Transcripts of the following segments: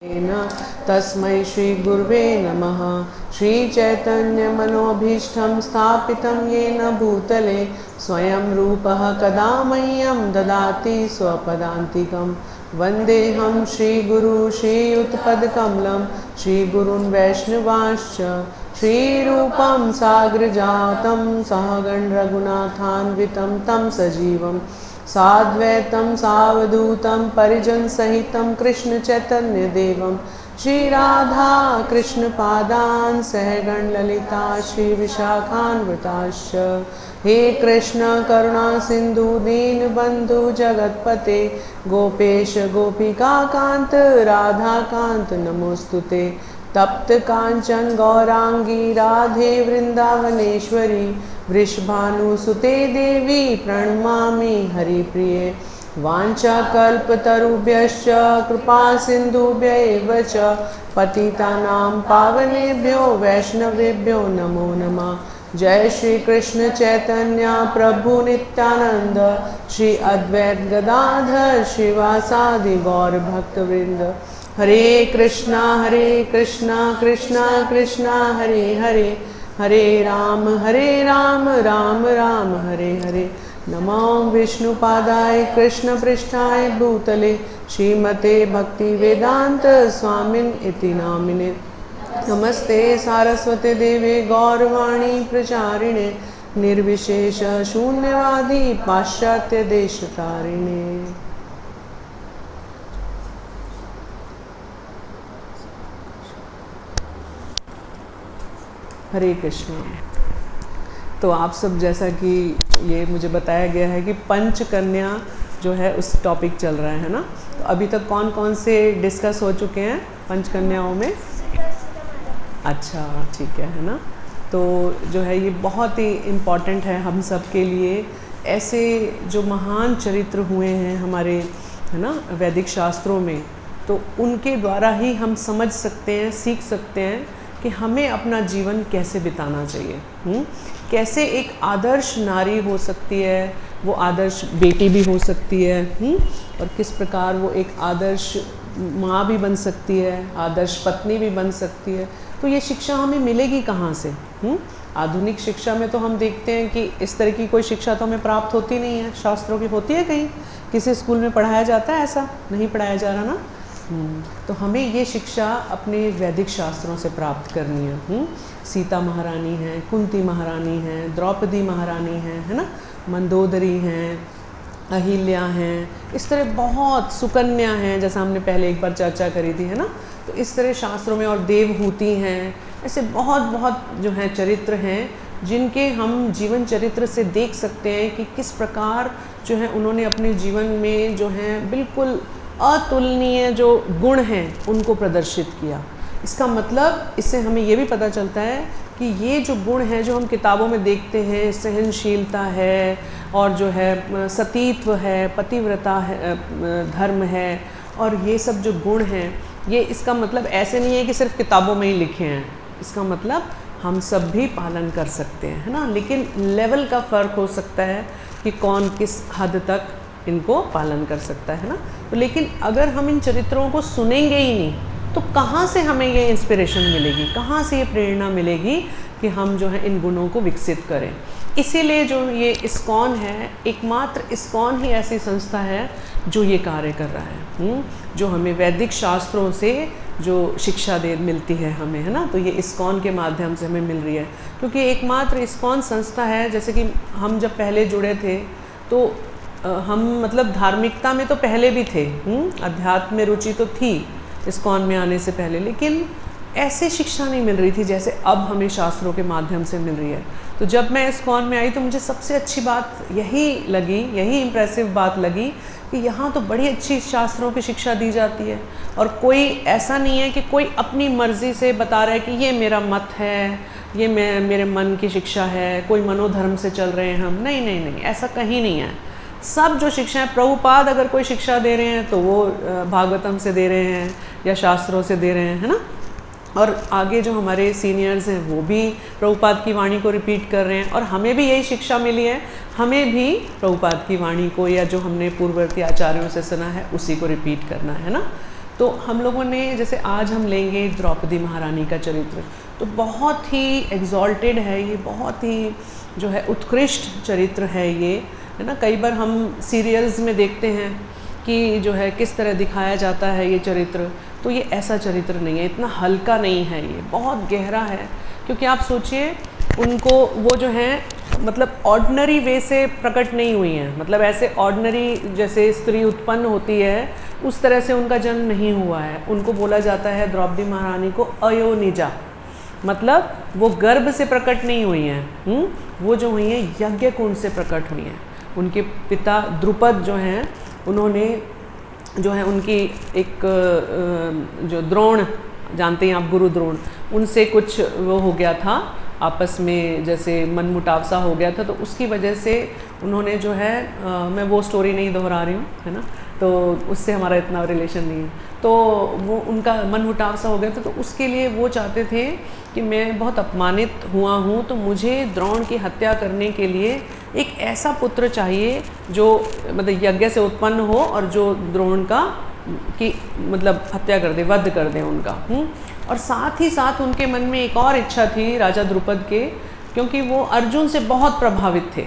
तस्मै श्रीगुरुवे नमः। श्रीचैतन्यमनोभीष्टं स्थापितं येन भूतले स्वयं रूपः कदा मह्यं ददाति स्वपदान्तिकं। वन्देऽहं श्रीगुरु श्रीयुतपदकमलं श्रीगुरून् वैष्णवांश्च श्रीरूपं साग्रजातं सहगण रघुनाथान्वितं तं सजीवं साद्वैतं सावधूतं परिजनसहितं कृष्णचैतन्यदेवं श्रीराधा कृष्णपादान् सहगण ललिता श्रीविशाखान्विताश्च। हे कृष्ण करुणा सिंधु दीनबंधु जगतपते गोपेश गोपिकाकांत राधाकांत नमोस्तुते। तप्त कांचन गौरांगी राधे वृंदावनेश्वरी वृषभानुसुते देवी प्रणमामि हरिप्रिये। वाञ्छाकल्पतरुभ्यश्च कृपा सिन्धुभ्य एव च पतितानां पावनेभ्यो वैष्णवेभ्यो नमो नमः। जय श्री कृष्ण चैतन्य प्रभु नित्यानंद श्री अद्वैत गदाधर श्रीवासादि गौर भक्तवृंद। हरे कृष्णा कृष्णा कृष्णा हरे हरे हरे राम राम राम हरे हरे। नमो विष्णुपादाय कृष्ण पृष्ठाय भूतले श्रीमते भक्ति वेदांत स्वामिन इति नामिने। नमस्ते सारस्वते देवे गौरवाणी प्रचारिणे निर्विशेष शून्यवादी पाश्चात्य देशतारिणे। हरे कृष्ण। तो आप सब जैसा कि ये मुझे बताया गया है कि पंचकन्या जो है उस टॉपिक चल रहा है ना। तो अभी तक कौन कौन से डिस्कस हो चुके हैं पंचकन्याओं में? अच्छा ठीक है ना। तो जो है ये बहुत ही इम्पॉर्टेंट है हम सब के लिए। ऐसे जो महान चरित्र हुए हैं हमारे, है ना, वैदिक शास्त्रों में, तो उनके द्वारा ही हम समझ सकते हैं, सीख सकते हैं कि हमें अपना जीवन कैसे बिताना चाहिए। कैसे एक आदर्श नारी हो सकती है, वो आदर्श बेटी भी हो सकती है, और किस प्रकार वो एक आदर्श माँ भी बन सकती है, आदर्श पत्नी भी बन सकती है। तो ये शिक्षा हमें मिलेगी कहाँ से? आधुनिक शिक्षा में तो हम देखते हैं कि इस तरह की कोई शिक्षा तो हमें प्राप्त होती नहीं है। शास्त्रों की होती है कहीं, किसी स्कूल में पढ़ाया जाता है? ऐसा नहीं पढ़ाया जा रहा ना। तो हमें ये शिक्षा अपने वैदिक शास्त्रों से प्राप्त करनी है। सीता महारानी हैं, कुंती महारानी हैं, द्रौपदी महारानी हैं, है ना, मंदोदरी हैं, अहिल्या हैं, इस तरह बहुत, सुकन्या हैं जैसा हमने पहले एक बार चर्चा करी थी, है ना। तो इस तरह शास्त्रों में, और देवहूति हैं, ऐसे बहुत बहुत जो हैं चरित्र हैं जिनके हम जीवन चरित्र से देख सकते हैं कि किस प्रकार जो है उन्होंने अपने जीवन में जो है बिल्कुल अतुलनीय जो गुण हैं उनको प्रदर्शित किया। इसका मतलब इससे हमें ये भी पता चलता है कि ये जो गुण हैं जो हम किताबों में देखते हैं, सहनशीलता है और जो है सतीत्व है, पतिव्रता है, धर्म है, और ये सब जो गुण हैं, ये इसका मतलब ऐसे नहीं है कि सिर्फ किताबों में ही लिखे हैं। इसका मतलब हम सब भी पालन कर सकते हैं, है ना। लेकिन लेवल का फ़र्क हो सकता है कि कौन किस हद तक इनको पालन कर सकता है ना। तो लेकिन अगर हम इन चरित्रों को सुनेंगे ही नहीं तो कहाँ से हमें ये इंस्पिरेशन मिलेगी, कहाँ से ये प्रेरणा मिलेगी कि हम जो है इन गुणों को विकसित करें। इसीलिए जो ये इस्कॉन है, एकमात्र इस्कॉन ही ऐसी संस्था है जो ये कार्य कर रहा है, जो हमें वैदिक शास्त्रों से जो शिक्षा मिलती है हमें, है ना। तो ये इस्कॉन के माध्यम से हमें मिल रही है, क्योंकि एकमात्र इस्कॉन संस्था है। जैसे कि हम जब पहले जुड़े थे तो हम मतलब धार्मिकता में तो पहले भी थे, अध्यात्म में रुचि तो थी इस्कॉन में आने से पहले, लेकिन ऐसे शिक्षा नहीं मिल रही थी जैसे अब हमें शास्त्रों के माध्यम से मिल रही है। तो जब मैं इस्कॉन में आई तो मुझे सबसे अच्छी बात यही लगी, यही इम्प्रेसिव बात लगी कि यहाँ तो बड़ी अच्छी शास्त्रों की शिक्षा दी जाती है, और कोई ऐसा नहीं है कि कोई अपनी मर्ज़ी से बता रहा है कि ये मेरा मत है, ये मेरे मन की शिक्षा है, कोई मनोधर्म से चल रहे हैं हम। नहीं नहीं नहीं, ऐसा कहीं नहीं है। सब जो शिक्षा है, प्रभुपाद अगर कोई शिक्षा दे रहे हैं तो वो भागवतम से दे रहे हैं या शास्त्रों से दे रहे हैं, है ना। और आगे जो हमारे सीनियर्स हैं वो भी प्रभुपाद की वाणी को रिपीट कर रहे हैं, और हमें भी यही शिक्षा मिली है, हमें भी प्रभुपाद की वाणी को या जो हमने पूर्ववर्ती आचार्यों से सुना है उसी को रिपीट करना है ना। तो हम लोगों ने जैसे आज हम लेंगे द्रौपदी महारानी का चरित्र, तो बहुत ही एग्जॉल्टेड है ये, बहुत ही जो है उत्कृष्ट चरित्र है ये, है ना। कई बार हम सीरियल्स में देखते हैं कि जो है किस तरह दिखाया जाता है ये चरित्र, तो ये ऐसा चरित्र नहीं है, इतना हल्का नहीं है, ये बहुत गहरा है। क्योंकि आप सोचिए उनको वो जो है मतलब ऑर्डिनरी वे से प्रकट नहीं हुई हैं, मतलब ऐसे ऑर्डिनरी जैसे स्त्री उत्पन्न होती है उस तरह से उनका जन्म नहीं हुआ है। उनको बोला जाता है द्रौपदी महारानी को अयोनिजा, मतलब वो गर्भ से प्रकट नहीं हुई हैं, वो जो हुई हैं यज्ञ कुंड से प्रकट हुई हैं। उनके पिता द्रुपद जो हैं उन्होंने जो है उनकी एक जो द्रोण, जानते हैं आप गुरु द्रोण, उनसे कुछ वो हो गया था आपस में, जैसे मनमुटाव सा हो गया था, तो उसकी वजह से उन्होंने जो है मैं वो स्टोरी नहीं दोहरा रही हूँ, है ना, तो उससे हमारा इतना रिलेशन नहीं है, तो वो उनका मनमुटाव सा हो गया था, तो उसके लिए वो चाहते थे कि मैं बहुत अपमानित हुआ हूँ, तो मुझे द्रोण की हत्या करने के लिए एक ऐसा पुत्र चाहिए जो मतलब यज्ञ से उत्पन्न हो और जो द्रोण का की मतलब हत्या कर दे, वध कर दे उनका। और साथ ही साथ उनके मन में एक और इच्छा थी राजा द्रुपद के, क्योंकि वो अर्जुन से बहुत प्रभावित थे,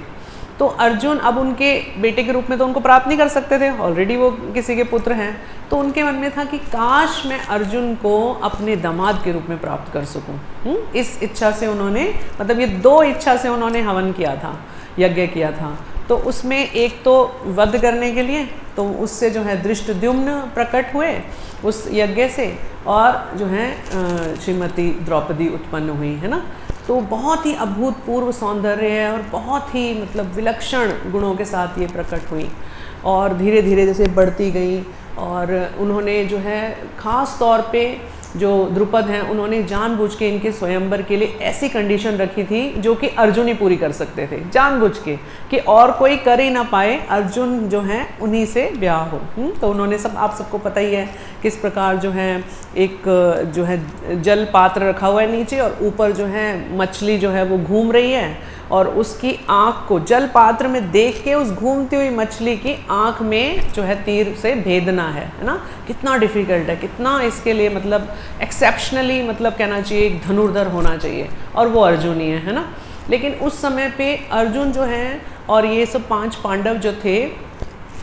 तो अर्जुन अब उनके बेटे के रूप में तो उनको प्राप्त नहीं कर सकते थे, ऑलरेडी वो किसी के पुत्र हैं, तो उनके मन में था कि काश मैं अर्जुन को अपने दामाद के रूप में प्राप्त कर सकूं। इस इच्छा से उन्होंने, मतलब ये दो इच्छा से उन्होंने हवन किया था, यज्ञ किया था। तो उसमें एक तो वध करने के लिए, तो उससे जो है धृष्टद्युम्न प्रकट हुए उस यज्ञ से, और जो है श्रीमती द्रौपदी उत्पन्न हुई, है ना। तो बहुत ही अभूतपूर्व सौंदर्य है और बहुत ही मतलब विलक्षण गुणों के साथ ये प्रकट हुई, और धीरे धीरे जैसे बढ़ती गई। और उन्होंने जो है ख़ास तौर पे जो द्रुपद हैं उन्होंने जानबूझ के इनके स्वयंवर के लिए ऐसी कंडीशन रखी थी जो कि अर्जुन ही पूरी कर सकते थे, जानबूझ के, कि और कोई कर ही ना पाए, अर्जुन जो है उन्हीं से ब्याह हो। तो उन्होंने सब, आप सबको पता ही है किस प्रकार जो है एक जो है जल पात्र रखा हुआ है नीचे, और ऊपर जो है मछली जो है वो घूम रही है, और उसकी आँख को जल पात्र में देख के उस घूमती हुई मछली की आँख में जो है तीर से भेदना है ना। कितना डिफ़िकल्ट है, कितना इसके लिए मतलब एक्सेप्शनली मतलब कहना चाहिए एक धनुर्धर होना चाहिए, और वो अर्जुन ही है ना। लेकिन उस समय पे अर्जुन जो है और ये सब 5 पांडव जो थे,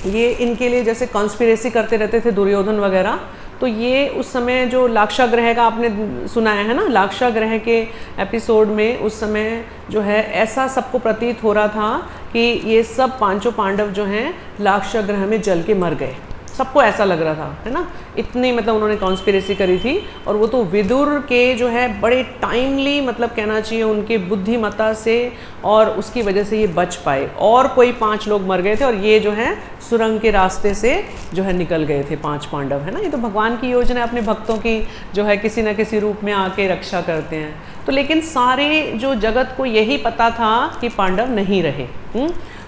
ये इनके लिए जैसे कॉन्स्पिरेसी करते रहते थे दुर्योधन वगैरह। तो ये उस समय जो लाक्षागृह का आपने सुना है ना, लाक्षागृह के एपिसोड में उस समय जो है ऐसा सबको प्रतीत हो रहा था कि ये सब 5 पांडव जो हैं लाक्षागृह में जल के मर गए, सबको ऐसा लग रहा था, है ना। इतनी मतलब उन्होंने कॉन्स्पिरेसी करी थी, और वो तो विदुर के जो है बड़े टाइमली मतलब कहना चाहिए उनके बुद्धिमत्ता से, और उसकी वजह से ये बच पाए, और कोई 5 लोग मर गए थे, और ये जो है सुरंग के रास्ते से जो है निकल गए थे 5 पांडव, है ना। ये तो भगवान की योजना है, अपने भक्तों की जो है किसी न किसी रूप में आके रक्षा करते हैं। तो लेकिन सारे जो जगत को यही पता था कि पांडव नहीं रहे।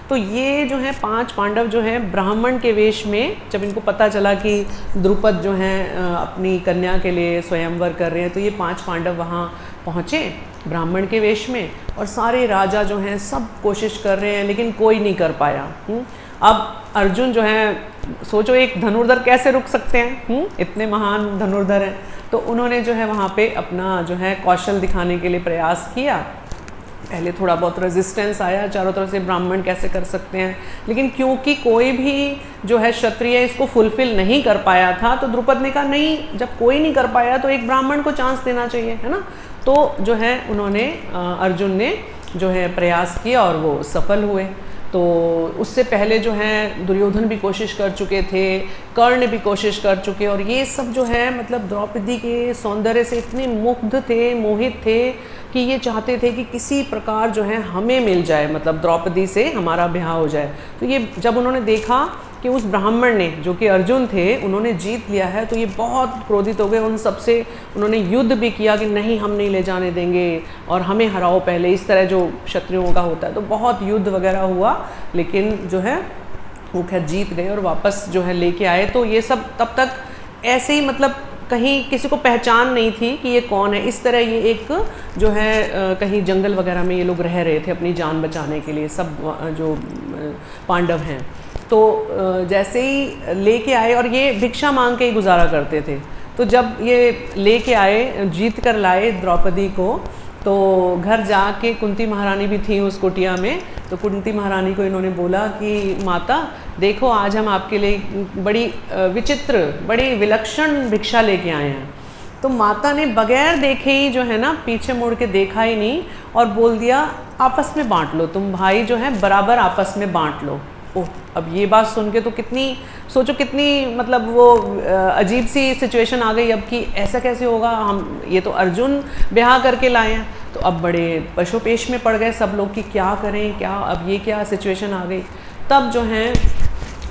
तो ये जो है 5 पांडव जो हैं ब्राह्मण के वेश में, जब इनको पता चला कि द्रुपद जो हैं अपनी कन्या के लिए स्वयंवर कर रहे हैं, तो ये 5 पांडव वहाँ पहुँचे ब्राह्मण के वेश में, और सारे राजा जो हैं सब कोशिश कर रहे हैं, लेकिन कोई नहीं कर पाया। अब अर्जुन जो है, सोचो एक धनुर्धर कैसे रुक सकते हैं, इतने महान धनुर्धर हैं। तो उन्होंने जो है वहाँ पे अपना जो है कौशल दिखाने के लिए प्रयास किया। पहले थोड़ा बहुत रेजिस्टेंस आया, चारों तरफ से ब्राह्मण कैसे कर सकते हैं, लेकिन क्योंकि कोई भी जो है क्षत्रिय इसको फुलफिल नहीं कर पाया था, तो द्रुपद ने कहा नहीं, जब कोई नहीं कर पाया तो एक ब्राह्मण को चांस देना चाहिए, है ना। तो जो है उन्होंने अर्जुन ने जो है प्रयास किया और वो सफल हुए। तो उससे पहले जो है दुर्योधन भी कोशिश कर चुके थे, कर्ण भी कोशिश कर चुके, और ये सब जो है मतलब द्रौपदी के सौंदर्य से इतने मुग्ध थे, मोहित थे, कि ये चाहते थे कि किसी प्रकार जो है हमें मिल जाए, मतलब द्रौपदी से हमारा ब्याह हो जाए। तो ये जब उन्होंने देखा कि उस ब्राह्मण ने, जो कि अर्जुन थे, उन्होंने जीत लिया है, तो ये बहुत क्रोधित हो गए। उन सबसे उन्होंने युद्ध भी किया कि नहीं, हम नहीं ले जाने देंगे और हमें हराओ पहले, इस तरह जो क्षत्रियों का होता है। तो बहुत युद्ध वगैरह हुआ, लेकिन जो है वो खैर जीत गए और वापस जो है लेके आए। तो ये सब तब तक ऐसे ही मतलब कहीं किसी को पहचान नहीं थी कि ये कौन है। इस तरह ये एक जो है कहीं जंगल वगैरह में ये लोग रह रहे थे अपनी जान बचाने के लिए, सब जो पांडव हैं। तो जैसे ही लेके आए, और ये भिक्षा मांग के ही गुजारा करते थे, तो जब ये लेके आए, जीत कर लाए द्रौपदी को, तो घर जाके कुंती महारानी भी थी उस कुटिया में, तो कुंती महारानी को इन्होंने बोला कि माता देखो आज हम आपके लिए बड़ी विचित्र, बड़ी विलक्षण भिक्षा लेके आए हैं। तो माता ने बगैर देखे ही जो है ना पीछे मुड़ के देखा ही नहीं और बोल दिया आपस में बांट लो, तुम भाई जो है बराबर आपस में बांट लो। ओह, अब ये बात सुन के तो कितनी, सोचो कितनी मतलब वो अजीब सी सिचुएशन आ गई अब कि ऐसा कैसे होगा, हम ये तो अर्जुन ब्याह करके लाए हैं। तो अब बड़े पशुपेश में पड़ गए सब लोग कि क्या करें, क्या अब ये क्या सिचुएशन आ गई। तब जो है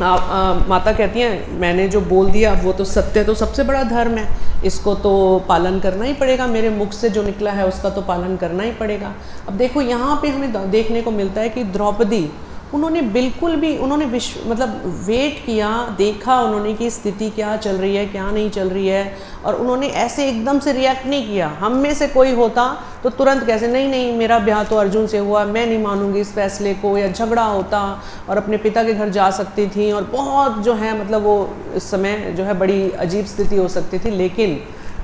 माता कहती हैं मैंने जो बोल दिया वो तो सत्य, तो सबसे बड़ा धर्म है, इसको तो पालन करना ही पड़ेगा, मेरे मुख से जो निकला है उसका तो पालन करना ही पड़ेगा। अब देखो यहाँ पे हमें देखने को मिलता है कि द्रौपदी, उन्होंने बिल्कुल भी, उन्होंने मतलब वेट किया, देखा उन्होंने कि स्थिति क्या चल रही है क्या नहीं चल रही है, और उन्होंने ऐसे एकदम से रिएक्ट नहीं किया। हम में से कोई होता तो तुरंत कैसे, नहीं नहीं मेरा ब्याह तो अर्जुन से हुआ, मैं नहीं मानूंगी इस फैसले को, या झगड़ा होता और अपने पिता के घर जा सकती थी, और बहुत जो है मतलब वो इस समय जो है बड़ी अजीब स्थिति हो सकती थी। लेकिन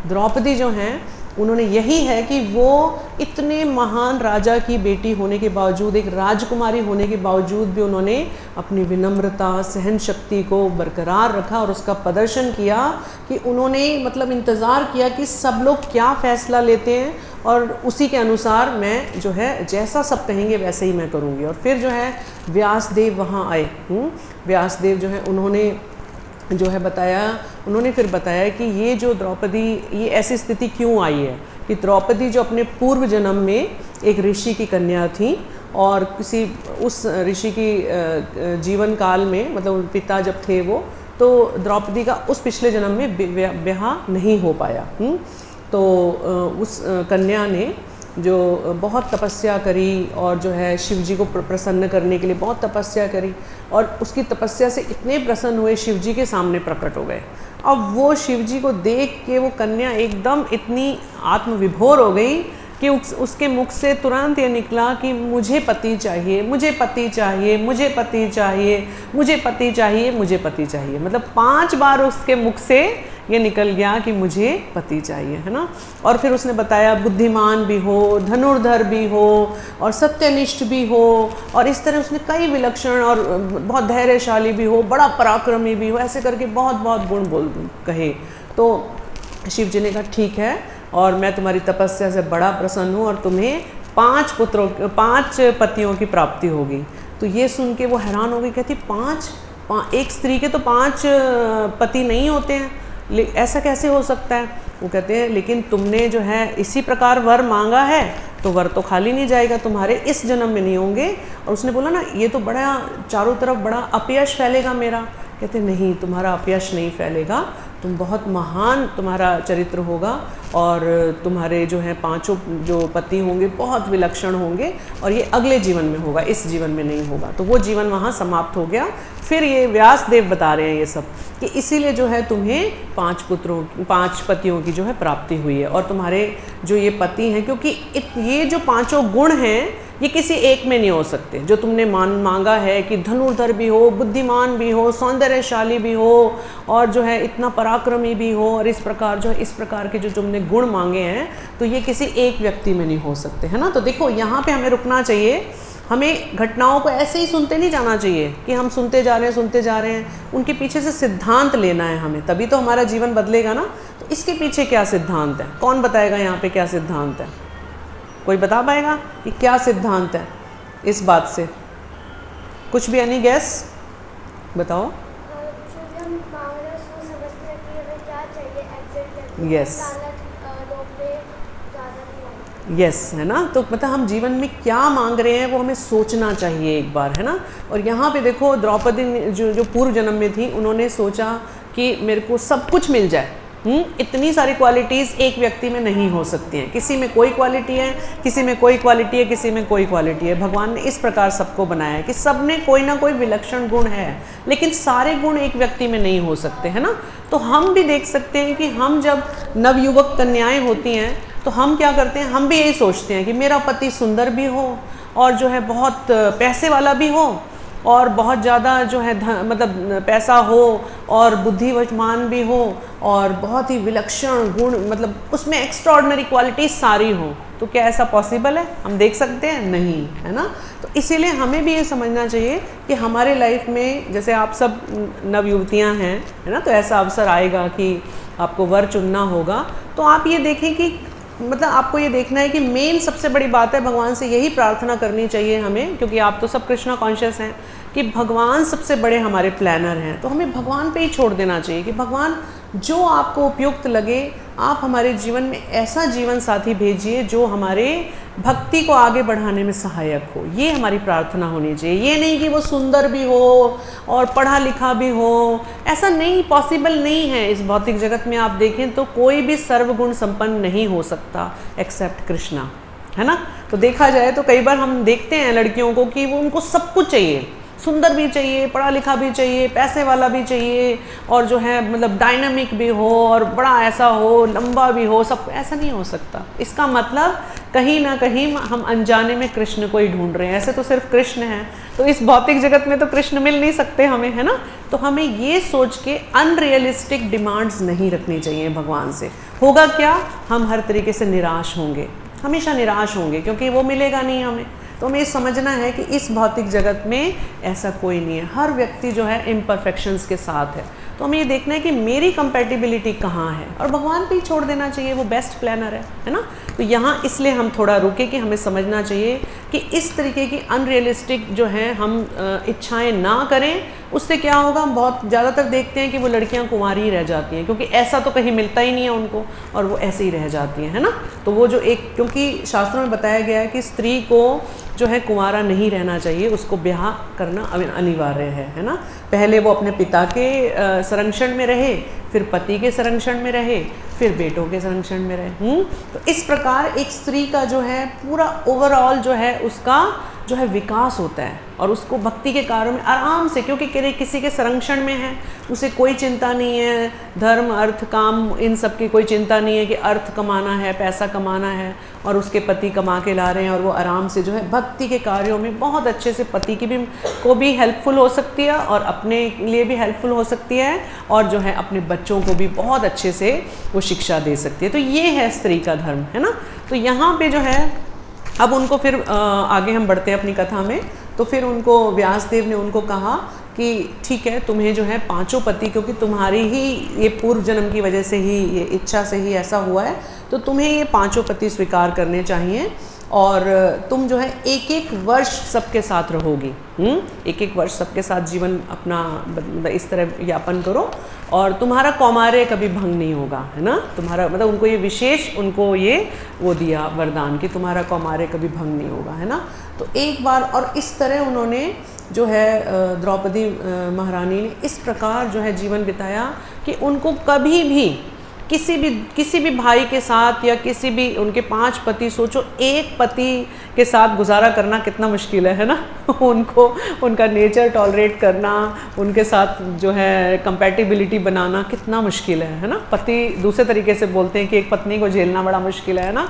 द्रौपदी जो हैं, उन्होंने यही है कि वो इतने महान राजा की बेटी होने के बावजूद, एक राजकुमारी होने के बावजूद भी उन्होंने अपनी विनम्रता, सहन शक्ति को बरकरार रखा और उसका प्रदर्शन किया कि उन्होंने मतलब इंतज़ार किया कि सब लोग क्या फ़ैसला लेते हैं और उसी के अनुसार मैं जो है जैसा सब कहेंगे वैसे ही मैं करूँगी। और फिर जो है व्यासदेव वहाँ आए। व्यासदेव जो है उन्होंने जो है बताया, उन्होंने फिर बताया कि ये जो द्रौपदी, ये ऐसी स्थिति क्यों आई है कि द्रौपदी जो अपने पूर्व जन्म में एक ऋषि की कन्या थी, और किसी उस ऋषि की जीवन काल में मतलब पिता जब थे वो, तो द्रौपदी का उस पिछले जन्म में ब्याह नहीं हो पाया। तो उस कन्या ने जो बहुत तपस्या करी और जो है शिव जी को प्रसन्न करने के लिए बहुत तपस्या करी, और उसकी तपस्या से इतने प्रसन्न हुए शिव जी के सामने प्रकट हो गए। अब वो शिव जी को देख के वो कन्या एकदम इतनी आत्मविभोर हो गई कि उसके मुख से तुरंत ये निकला कि मुझे पति चाहिए, मुझे पति चाहिए, मुझे पति चाहिए, मुझे पति चाहिए, मुझे पति चाहिए। मतलब 5 बार उसके मुख से ये निकल गया कि मुझे पति चाहिए, है ना। और फिर उसने बताया बुद्धिमान भी हो, धनुर्धर भी हो, और सत्यनिष्ठ भी हो, और इस तरह उसने कई विलक्षण और बहुत धैर्यशाली भी हो, बड़ा पराक्रमी भी हो, ऐसे करके बहुत बहुत गुण कहे। तो शिव जी ने कहा ठीक है, और मैं तुम्हारी तपस्या से बड़ा प्रसन्न हूँ, और तुम्हें 5 पतियों की प्राप्ति होगी। तो ये सुन के वो हैरान हो गई, कहती 5 एक स्त्री के तो 5 पति नहीं होते हैं, ऐसा कैसे हो सकता है। वो कहते हैं लेकिन तुमने जो है इसी प्रकार वर मांगा है तो वर तो खाली नहीं जाएगा, तुम्हारे इस जन्म में नहीं होंगे। और उसने बोला ना ये तो बड़ा चारों तरफ बड़ा अपयश फैलेगा मेरा। कहते नहीं, तुम्हारा अपयश नहीं फैलेगा, तुम बहुत महान तुम्हारा चरित्र होगा, और तुम्हारे जो है 5 जो पति होंगे बहुत विलक्षण होंगे, और ये अगले जीवन में होगा, इस जीवन में नहीं होगा। तो वो जीवन वहाँ समाप्त हो गया। फिर ये व्यासदेव बता रहे हैं ये सब कि इसीलिए जो है तुम्हें 5 पतियों की जो है प्राप्ति हुई है, और तुम्हारे जो ये पति हैं, क्योंकि ये जो 5 गुण हैं ये किसी एक में नहीं हो सकते। जो तुमने मांगा है कि धनुर्धर भी हो, बुद्धिमान भी हो, सौंदर्यशाली भी हो, और जो है इतना पराक्रमी भी हो, और इस प्रकार जो है इस प्रकार के जो तुमने गुण मांगे हैं, तो ये किसी एक व्यक्ति में नहीं हो सकते, है ना। तो देखो यहाँ पे हमें रुकना चाहिए, हमें घटनाओं को ऐसे ही सुनते नहीं जाना चाहिए कि हम सुनते जा रहे हैं, उनके पीछे से सिद्धांत लेना है हमें, तभी तो हमारा जीवन बदलेगा ना। तो इसके पीछे क्या सिद्धांत है, कौन बताएगा यहाँ पे क्या सिद्धांत है? कोई बता पाएगा कि क्या सिद्धांत है इस बात से? कुछ भी, एनी गैस बताओ। यस यस, है ना। तो मतलब हम जीवन में क्या मांग रहे हैं वो हमें सोचना चाहिए एक बार, है ना। और यहाँ पे देखो द्रौपदी जो पूर्व जन्म में थी, उन्होंने सोचा कि मेरे को सब कुछ मिल जाए। इतनी सारी क्वालिटीज़ एक व्यक्ति में नहीं हो सकती हैं, किसी में कोई क्वालिटी है, किसी में कोई क्वालिटी है, किसी में कोई क्वालिटी है। भगवान ने इस प्रकार सबको बनाया है कि सब में कोई ना कोई विलक्षण गुण है, लेकिन सारे गुण एक व्यक्ति में नहीं हो सकते, है ना। तो हम भी देख सकते हैं कि हम जब नवयुवक कन्याएं होती हैं तो हम क्या करते हैं, हम भी यही सोचते हैं कि मेरा पति सुंदर भी हो, और जो है बहुत पैसे वाला भी हो, और बहुत ज़्यादा जो है मतलब पैसा हो और बुद्धिमान भी हो और बहुत ही विलक्षण गुण, मतलब उसमें एक्स्ट्राऑर्डिनरी क्वालिटीज सारी हो, तो क्या ऐसा पॉसिबल है? हम देख सकते हैं? नहीं, है ना। तो इसीलिए हमें भी ये समझना चाहिए कि हमारे लाइफ में, जैसे आप सब नवयुवतियाँ हैं, है ना, तो ऐसा अवसर आएगा कि आपको वर चुनना होगा, तो आप ये देखें कि मतलब आपको ये देखना है कि मेन सबसे बड़ी बात है, भगवान से यही प्रार्थना करनी चाहिए हमें, क्योंकि आप तो सब कृष्णा कॉन्शियस हैं, कि भगवान सबसे बड़े हमारे प्लानर हैं। तो हमें भगवान पे ही छोड़ देना चाहिए कि भगवान जो आपको उपयुक्त लगे, आप हमारे जीवन में ऐसा जीवन साथी भेजिए जो हमारे भक्ति को आगे बढ़ाने में सहायक हो। ये हमारी प्रार्थना होनी चाहिए। ये नहीं कि वो सुंदर भी हो और पढ़ा लिखा भी हो, ऐसा नहीं, पॉसिबल नहीं है। इस भौतिक जगत में आप देखें तो कोई भी सर्वगुण संपन्न नहीं हो सकता एक्सेप्ट कृष्णा, है ना। तो देखा जाए तो कई बार हम देखते हैं लड़कियों को कि वो उनको सब कुछ चाहिए, सुंदर भी चाहिए, पढ़ा लिखा भी चाहिए, पैसे वाला भी चाहिए, और जो है मतलब डायनामिक भी हो और बड़ा ऐसा हो, लंबा भी हो, सब ऐसा नहीं हो सकता। इसका मतलब कहीं ना कहीं हम अनजाने में कृष्ण को ही ढूंढ रहे हैं। ऐसे तो सिर्फ कृष्ण हैं, तो इस भौतिक जगत में तो कृष्ण मिल नहीं सकते हमें, है ना। तो हमें ये सोच के अनरियलिस्टिक डिमांड्स नहीं रखनी चाहिए भगवान से। होगा क्या, हम हर तरीके से निराश होंगे, हमेशा निराश होंगे, क्योंकि वो मिलेगा नहीं हमें। तो हमें ये समझना है कि इस भौतिक जगत में ऐसा कोई नहीं है, हर व्यक्ति जो है इम्परफेक्शंस के साथ है। तो हमें ये देखना है कि मेरी कंपैटिबिलिटी कहाँ है, और भगवान पे ही छोड़ देना चाहिए, वो बेस्ट प्लानर है ना। तो यहाँ इसलिए हम थोड़ा रुके कि हमें समझना चाहिए कि इस तरीके की अनरियलिस्टिक जो है हम इच्छाएं ना करें। उससे क्या होगा, हम बहुत ज़्यादातर देखते हैं कि वो लड़कियां कुंवारी ही रह जाती हैं, क्योंकि ऐसा तो कहीं मिलता ही नहीं है उनको, और वो ऐसे ही रह जाती हैं, है ना। तो वो जो एक, क्योंकि शास्त्रों में बताया गया है कि स्त्री को जो है कुंवारा नहीं रहना चाहिए, उसको ब्याह करना अनिवार्य है ना। पहले वो अपने पिता के संरक्षण में रहे, फिर पति के संरक्षण में रहे, फिर बेटों के संरक्षण में रहे। तो इस प्रकार एक स्त्री का जो है पूरा ओवरऑल जो है उसका जो है विकास होता है, और उसको भक्ति के कार्यों में आराम से, क्योंकि किसी के संरक्षण में है, उसे कोई चिंता नहीं है, धर्म अर्थ काम इन सब की कोई चिंता नहीं है कि अर्थ कमाना है, पैसा कमाना है, और उसके पति कमा के ला रहे हैं, और वो आराम से जो है भक्ति के कार्यों में बहुत अच्छे से पति की भी को भी हेल्पफुल हो सकती है, और अपने लिए भी हेल्पफुल हो सकती है, और जो है अपने बच्चों को भी बहुत अच्छे से वो शिक्षा दे सकती है। तो ये है स्त्री का धर्म, है ना। तो यहाँ पे जो है अब उनको फिर आगे हम बढ़ते हैं अपनी कथा में। तो फिर उनको व्यासदेव ने उनको कहा कि ठीक है, तुम्हें जो है 5 पति, क्योंकि तुम्हारी ही ये पूर्व जन्म की वजह से ही, ये इच्छा से ही ऐसा हुआ है, तो तुम्हें ये 5 पति स्वीकार करने चाहिए, और तुम जो है 1-1 वर्ष सबके साथ रहोगी। 1-1 वर्ष सबके साथ जीवन अपना इस तरह यापन करो, और तुम्हारा कौमार्य कभी भंग नहीं होगा, है ना। तुम्हारा मतलब उनको ये विशेष, उनको ये वो दिया वरदान कि तुम्हारा कौमार्य कभी भंग नहीं होगा, है ना। तो एक बार, और इस तरह उन्होंने जो है द्रौपदी महारानी ने इस प्रकार जो है जीवन बिताया कि उनको कभी भी किसी भी भाई के साथ, या किसी भी उनके 5 पति, सोचो एक पति के साथ गुजारा करना कितना मुश्किल है ना। उनको उनका नेचर टॉलरेट करना, उनके साथ जो है कंपैटिबिलिटी बनाना कितना मुश्किल है ना। पति दूसरे तरीके से बोलते हैं कि एक पत्नी को झेलना बड़ा मुश्किल है ना।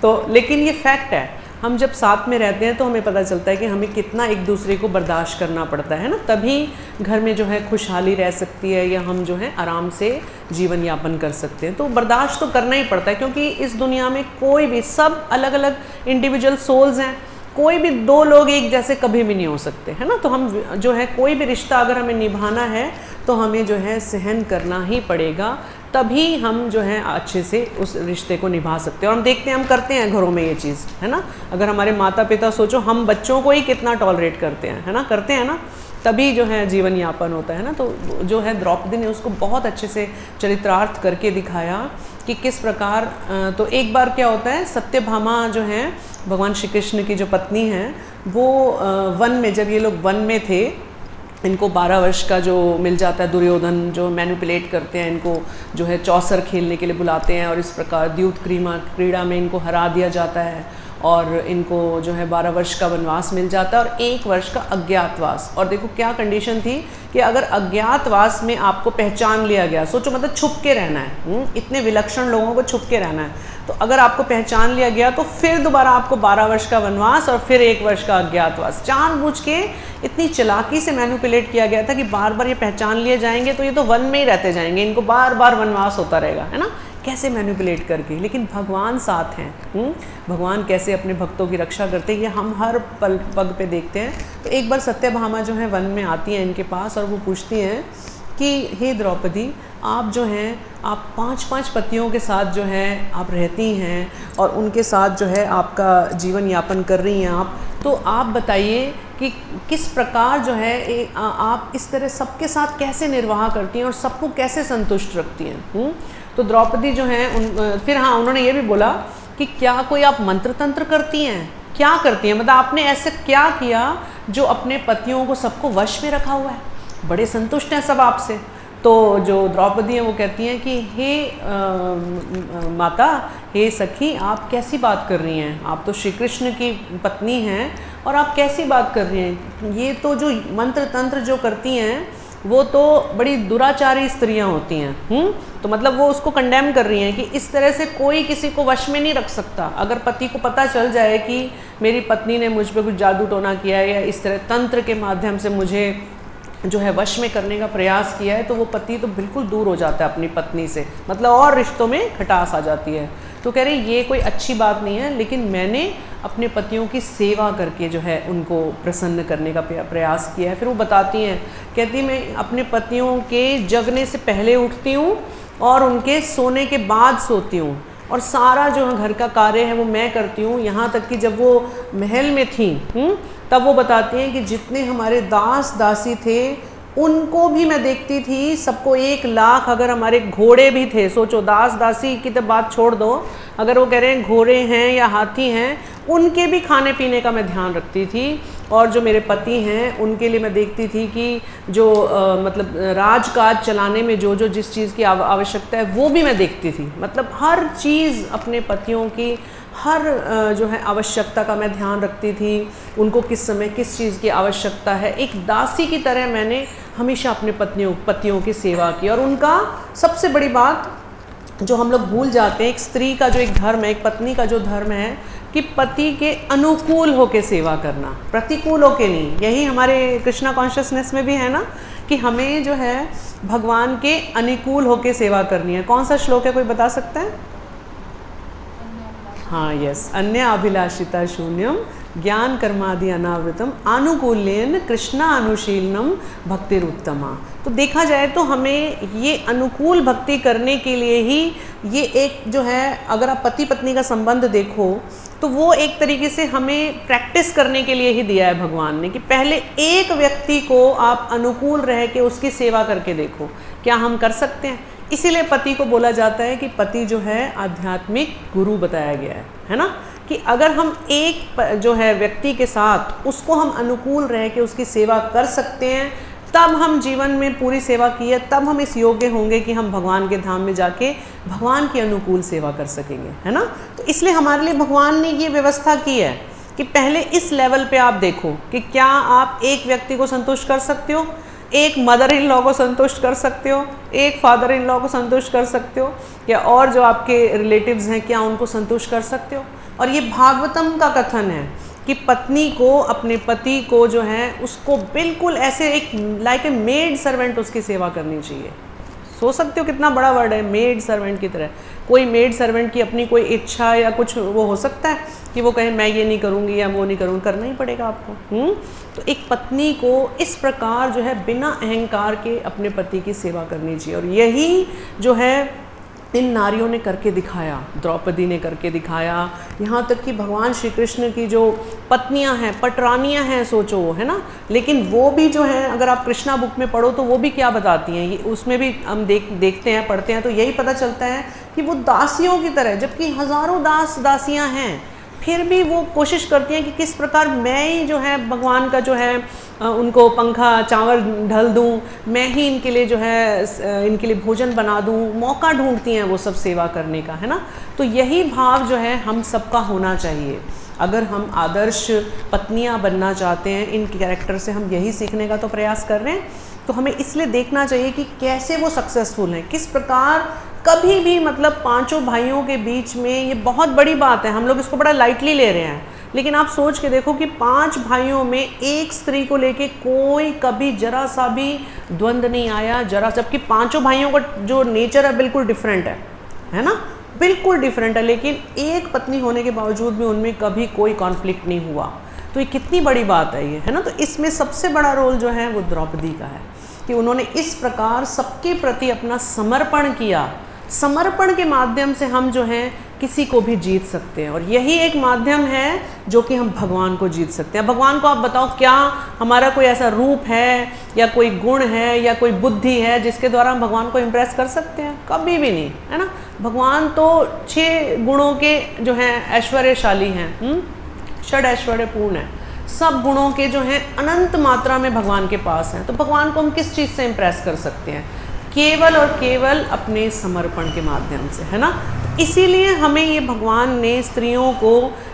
तो लेकिन ये फैक्ट है, हम जब साथ में रहते हैं तो हमें पता चलता है कि हमें कितना एक दूसरे को बर्दाश्त करना पड़ता है ना। तभी घर में जो है खुशहाली रह सकती है, या हम जो है आराम से जीवन यापन कर सकते हैं। तो बर्दाश्त तो करना ही पड़ता है, क्योंकि इस दुनिया में कोई भी, सब अलग अलग इंडिविजुअल सोल्स हैं, कोई भी 2 लोग एक जैसे कभी भी नहीं हो सकते, है ना। तो हम जो है कोई भी रिश्ता अगर हमें निभाना है तो हमें जो है सहन करना ही पड़ेगा, तभी हम जो है अच्छे से उस रिश्ते को निभा सकते हैं। और हम देखते हैं, हम करते हैं घरों में ये चीज़, है ना। अगर हमारे माता पिता, सोचो हम बच्चों को ही कितना टॉलरेट करते हैं, है ना, करते हैं ना, तभी जो है जीवन यापन होता है ना। तो जो है द्रौपदी ने उसको बहुत अच्छे से चरित्रार्थ करके दिखाया कि किस प्रकार। तो एक बार क्या होता है, सत्यभामा जो है भगवान श्री कृष्ण की जो पत्नी हैं, वो वन में, जब ये लोग वन में थे, इनको 12 वर्ष का जो मिल जाता है, दुर्योधन जो मैनिपुलेट करते हैं, इनको जो है चौसर खेलने के लिए बुलाते हैं, और इस प्रकार द्यूत क्रीड़ा में इनको हरा दिया जाता है, और इनको जो है 12 वर्ष का वनवास मिल जाता है और 1 वर्ष का अज्ञातवास। और देखो क्या कंडीशन थी कि अगर अज्ञातवास में आपको पहचान लिया गया, सोचो मतलब छुप के रहना है, इतने विलक्षण लोगों को छुप के रहना है, तो अगर आपको पहचान लिया गया तो फिर दोबारा आपको 12 वर्ष का वनवास और फिर 1 वर्ष का अज्ञातवास। जानबूझ के इतनी चालाकी से मैनिपुलेट किया गया था कि बार बार ये पहचान लिए जाएंगे तो ये तो वन में ही रहते जाएंगे, इनको बार बार वनवास होता रहेगा, है ना, कैसे मैनिपुलेट करके। लेकिन भगवान साथ हैं, भगवान कैसे अपने भक्तों की रक्षा करते हैं ये हम हर पल पग पे देखते हैं। तो एक बार सत्यभामा जो है वन में आती हैं इनके पास और वो पूछती हैं कि हे द्रौपदी, आप जो हैं आप 5-5 पतियों के साथ जो है आप रहती हैं और उनके साथ जो है आपका जीवन यापन कर रही हैं आप, तो आप बताइए कि किस प्रकार जो है आप इस तरह सबके साथ कैसे निर्वाह करती हैं और सबको कैसे संतुष्ट रखती हैं। तो द्रौपदी जो है फिर हाँ उन्होंने ये भी बोला कि क्या कोई आप मंत्र तंत्र करती हैं, क्या करती हैं, मतलब आपने ऐसे क्या किया जो अपने पतियों को सबको वश में रखा हुआ है, बड़े संतुष्ट हैं सब आपसे। तो जो द्रौपदी हैं वो कहती हैं कि हे माता, हे सखी, आप कैसी बात कर रही हैं, आप तो श्री कृष्ण की पत्नी हैं और आप कैसी बात कर रही हैं, ये तो जो मंत्र तंत्र जो करती हैं वो तो बड़ी दुराचारी स्त्रियां होती हैं। तो मतलब वो उसको कंडेम कर रही हैं कि इस तरह से कोई किसी को वश में नहीं रख सकता। अगर पति को पता चल जाए कि मेरी पत्नी ने मुझ पर कुछ जादू टोना किया है या इस तरह तंत्र के माध्यम से मुझे जो है वश में करने का प्रयास किया है, तो वो पति तो बिल्कुल दूर हो जाता है अपनी पत्नी से, मतलब और रिश्तों में खटास आ जाती है। तो कह रही ये कोई अच्छी बात नहीं है, लेकिन मैंने अपने पतियों की सेवा करके जो है उनको प्रसन्न करने का प्रयास किया है। फिर वो बताती हैं, कहती मैं अपने पतियों के जगने से पहले उठती हूँ और उनके सोने के बाद सोती हूँ और सारा जो घर का कार्य है वो मैं करती हूँ। यहाँ तक कि जब वो महल में थी तब वो बताती हैं कि जितने हमारे दास दासी थे उनको भी मैं देखती थी, सबको 1 लाख, अगर हमारे घोड़े भी थे, सोचो दास दासी की तो बात छोड़ दो, अगर वो कह रहे हैं घोड़े हैं या हाथी हैं, उनके भी खाने पीने का मैं ध्यान रखती थी। और जो मेरे पति हैं उनके लिए मैं देखती थी कि जो मतलब राजकाज चलाने में जो जो जिस चीज़ की आवश्यकता है वो भी मैं देखती थी। मतलब हर चीज़ अपने पतियों की हर जो है आवश्यकता का मैं ध्यान रखती थी, उनको किस समय किस चीज़ की आवश्यकता है, एक दासी की तरह मैंने हमेशा अपने पतियों की सेवा की। और उनका सबसे बड़ी बात जो हम लोग भूल जाते हैं, एक स्त्री का जो एक धर्म है, एक पत्नी का जो धर्म है कि पति के अनुकूल होके सेवा करना, प्रतिकूल होके नहीं। यही हमारे कृष्णा कॉन्शियसनेस में भी है ना कि हमें जो है भगवान के अनुकूल होके सेवा करनी है। कौन सा श्लोक है, कोई बता सकता है? हाँ यस, अन्य अभिलाषिता शून्यम ज्ञान कर्मादि अनावृतम आनुकूल्यन कृष्णा अनुशीलनम भक्तिरुत्तमा। तो देखा जाए तो हमें ये अनुकूल भक्ति करने के लिए ही ये एक जो है, अगर आप पति पत्नी का संबंध देखो तो वो एक तरीके से हमें प्रैक्टिस करने के लिए ही दिया है भगवान ने कि पहले एक व्यक्ति को आप अनुकूल रह के उसकी सेवा करके देखो, क्या हम कर सकते हैं। इसीलिए पति को बोला जाता है कि पति जो है आध्यात्मिक गुरु बताया गया है ना, कि अगर हम एक जो है व्यक्ति के साथ उसको हम अनुकूल रह के उसकी सेवा कर सकते हैं, तब हम जीवन में पूरी सेवा की है, तब हम इस योग्य होंगे कि हम भगवान के धाम में जाके भगवान की अनुकूल सेवा कर सकेंगे, है ना। तो इसलिए हमारे लिए भगवान ने ये व्यवस्था की है कि पहले इस लेवल पे आप देखो कि क्या आप एक व्यक्ति को संतुष्ट कर सकते हो, एक मदर इन लॉ को संतुष्ट कर सकते हो, एक फादर इन लॉ को संतुष्ट कर सकते हो, या और जो आपके रिलेटिव्स हैं क्या उनको संतुष्ट कर सकते हो। और ये भागवतम का कथन है कि पत्नी को अपने पति को जो है उसको बिल्कुल ऐसे एक लाइक ए मेड सर्वेंट उसकी सेवा करनी चाहिए। सोच सकते हो कितना बड़ा वर्ड है, मेड सर्वेंट की तरह। कोई मेड सर्वेंट की अपनी कोई इच्छा या कुछ वो हो सकता है कि वो कहे मैं ये नहीं करूँगी या वो नहीं करूँगी, करना ही पड़ेगा आपको। तो एक पत्नी को इस प्रकार जो है बिना अहंकार के अपने पति की सेवा करनी चाहिए। और यही जो है इन नारियों ने करके दिखाया, द्रौपदी ने करके दिखाया। यहाँ तक कि भगवान श्री कृष्ण की जो पत्नियाँ हैं, पटरानियाँ हैं, सोचो, है ना। लेकिन वो भी जो है, अगर आप कृष्णा बुक में पढ़ो तो वो भी क्या बताती हैं, ये उसमें भी हम देखते हैं, पढ़ते हैं तो यही पता चलता है कि वो दासियों की तरह, जबकि हज़ारों दास दासियाँ हैं, फिर भी वो कोशिश करती हैं कि किस प्रकार मैं ही जो है भगवान का जो है उनको पंखा चावल ढल दूँ, मैं ही इनके लिए जो है इनके लिए भोजन बना दूँ, मौका ढूंढती हैं वो सब सेवा करने का, है ना। तो यही भाव जो है हम सबका होना चाहिए। अगर हम आदर्श पत्नियां बनना चाहते हैं, इन कैरेक्टर से हम यही सीखने का तो प्रयास कर रहे हैं, तो हमें इसलिए देखना चाहिए कि कैसे वो सक्सेसफुल हैं, किस प्रकार। कभी भी मतलब 5 भाइयों के बीच में, ये बहुत बड़ी बात है, हम लोग इसको बड़ा लाइटली ले रहे हैं, लेकिन आप सोच के देखो कि 5 भाइयों में एक स्त्री को लेके कोई कभी जरा सा भी द्वंद्व नहीं आया, जरा, जबकि 5 भाइयों का जो नेचर है बिल्कुल डिफरेंट है ना, बिल्कुल डिफरेंट है, लेकिन एक पत्नी होने के बावजूद भी उनमें कभी कोई कॉन्फ्लिक्ट नहीं हुआ। तो ये कितनी बड़ी बात है ये, है ना। तो इसमें सबसे बड़ा रोल जो है वो द्रौपदी का है कि उन्होंने इस प्रकार सबके प्रति अपना समर्पण किया। समर्पण के माध्यम से हम जो हैं किसी को भी जीत सकते हैं, और यही एक माध्यम है जो कि हम भगवान को जीत सकते हैं। भगवान को आप बताओ, क्या हमारा कोई ऐसा रूप है या कोई गुण है या कोई बुद्धि है जिसके द्वारा हम भगवान को इम्प्रेस कर सकते हैं? कभी भी नहीं, है ना। भगवान तो 6 गुणों के जो हैं ऐश्वर्यशाली हैं, षड ऐश्वर्यपूर्ण है, सब गुणों के जो हैं अनंत मात्रा में भगवान के पास हैं। तो भगवान को हम किस चीज़ से इम्प्रेस कर सकते हैं? केवल और केवल अपने समर्पण के माध्यम से, है ना। इसीलिए हमें ये भगवान ने स्त्रियों को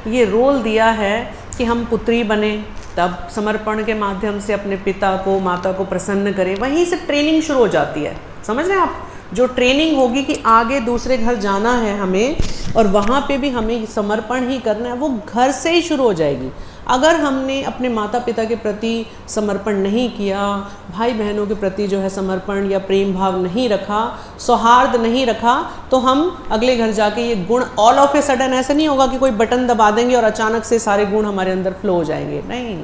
ये रोल दिया है कि हम पुत्री बने, तब समर्पण के माध्यम से अपने पिता को, माता को प्रसन्न करें। वहीं से ट्रेनिंग शुरू हो जाती है, समझ रहे हैं आप। जो ट्रेनिंग होगी कि आगे दूसरे घर जाना है हमें और वहाँ पे भी हमें समर्पण ही करना है, वो घर से ही शुरू हो जाएगी। अगर हमने अपने माता पिता के प्रति समर्पण नहीं किया, भाई बहनों के प्रति जो है समर्पण या प्रेम भाव नहीं रखा, सौहार्द नहीं रखा, तो हम अगले घर जाके ये गुण ऑल ऑफ ए सडन, ऐसा नहीं होगा कि कोई बटन दबा देंगे और अचानक से सारे गुण हमारे अंदर फ्लो हो जाएंगे। नहीं,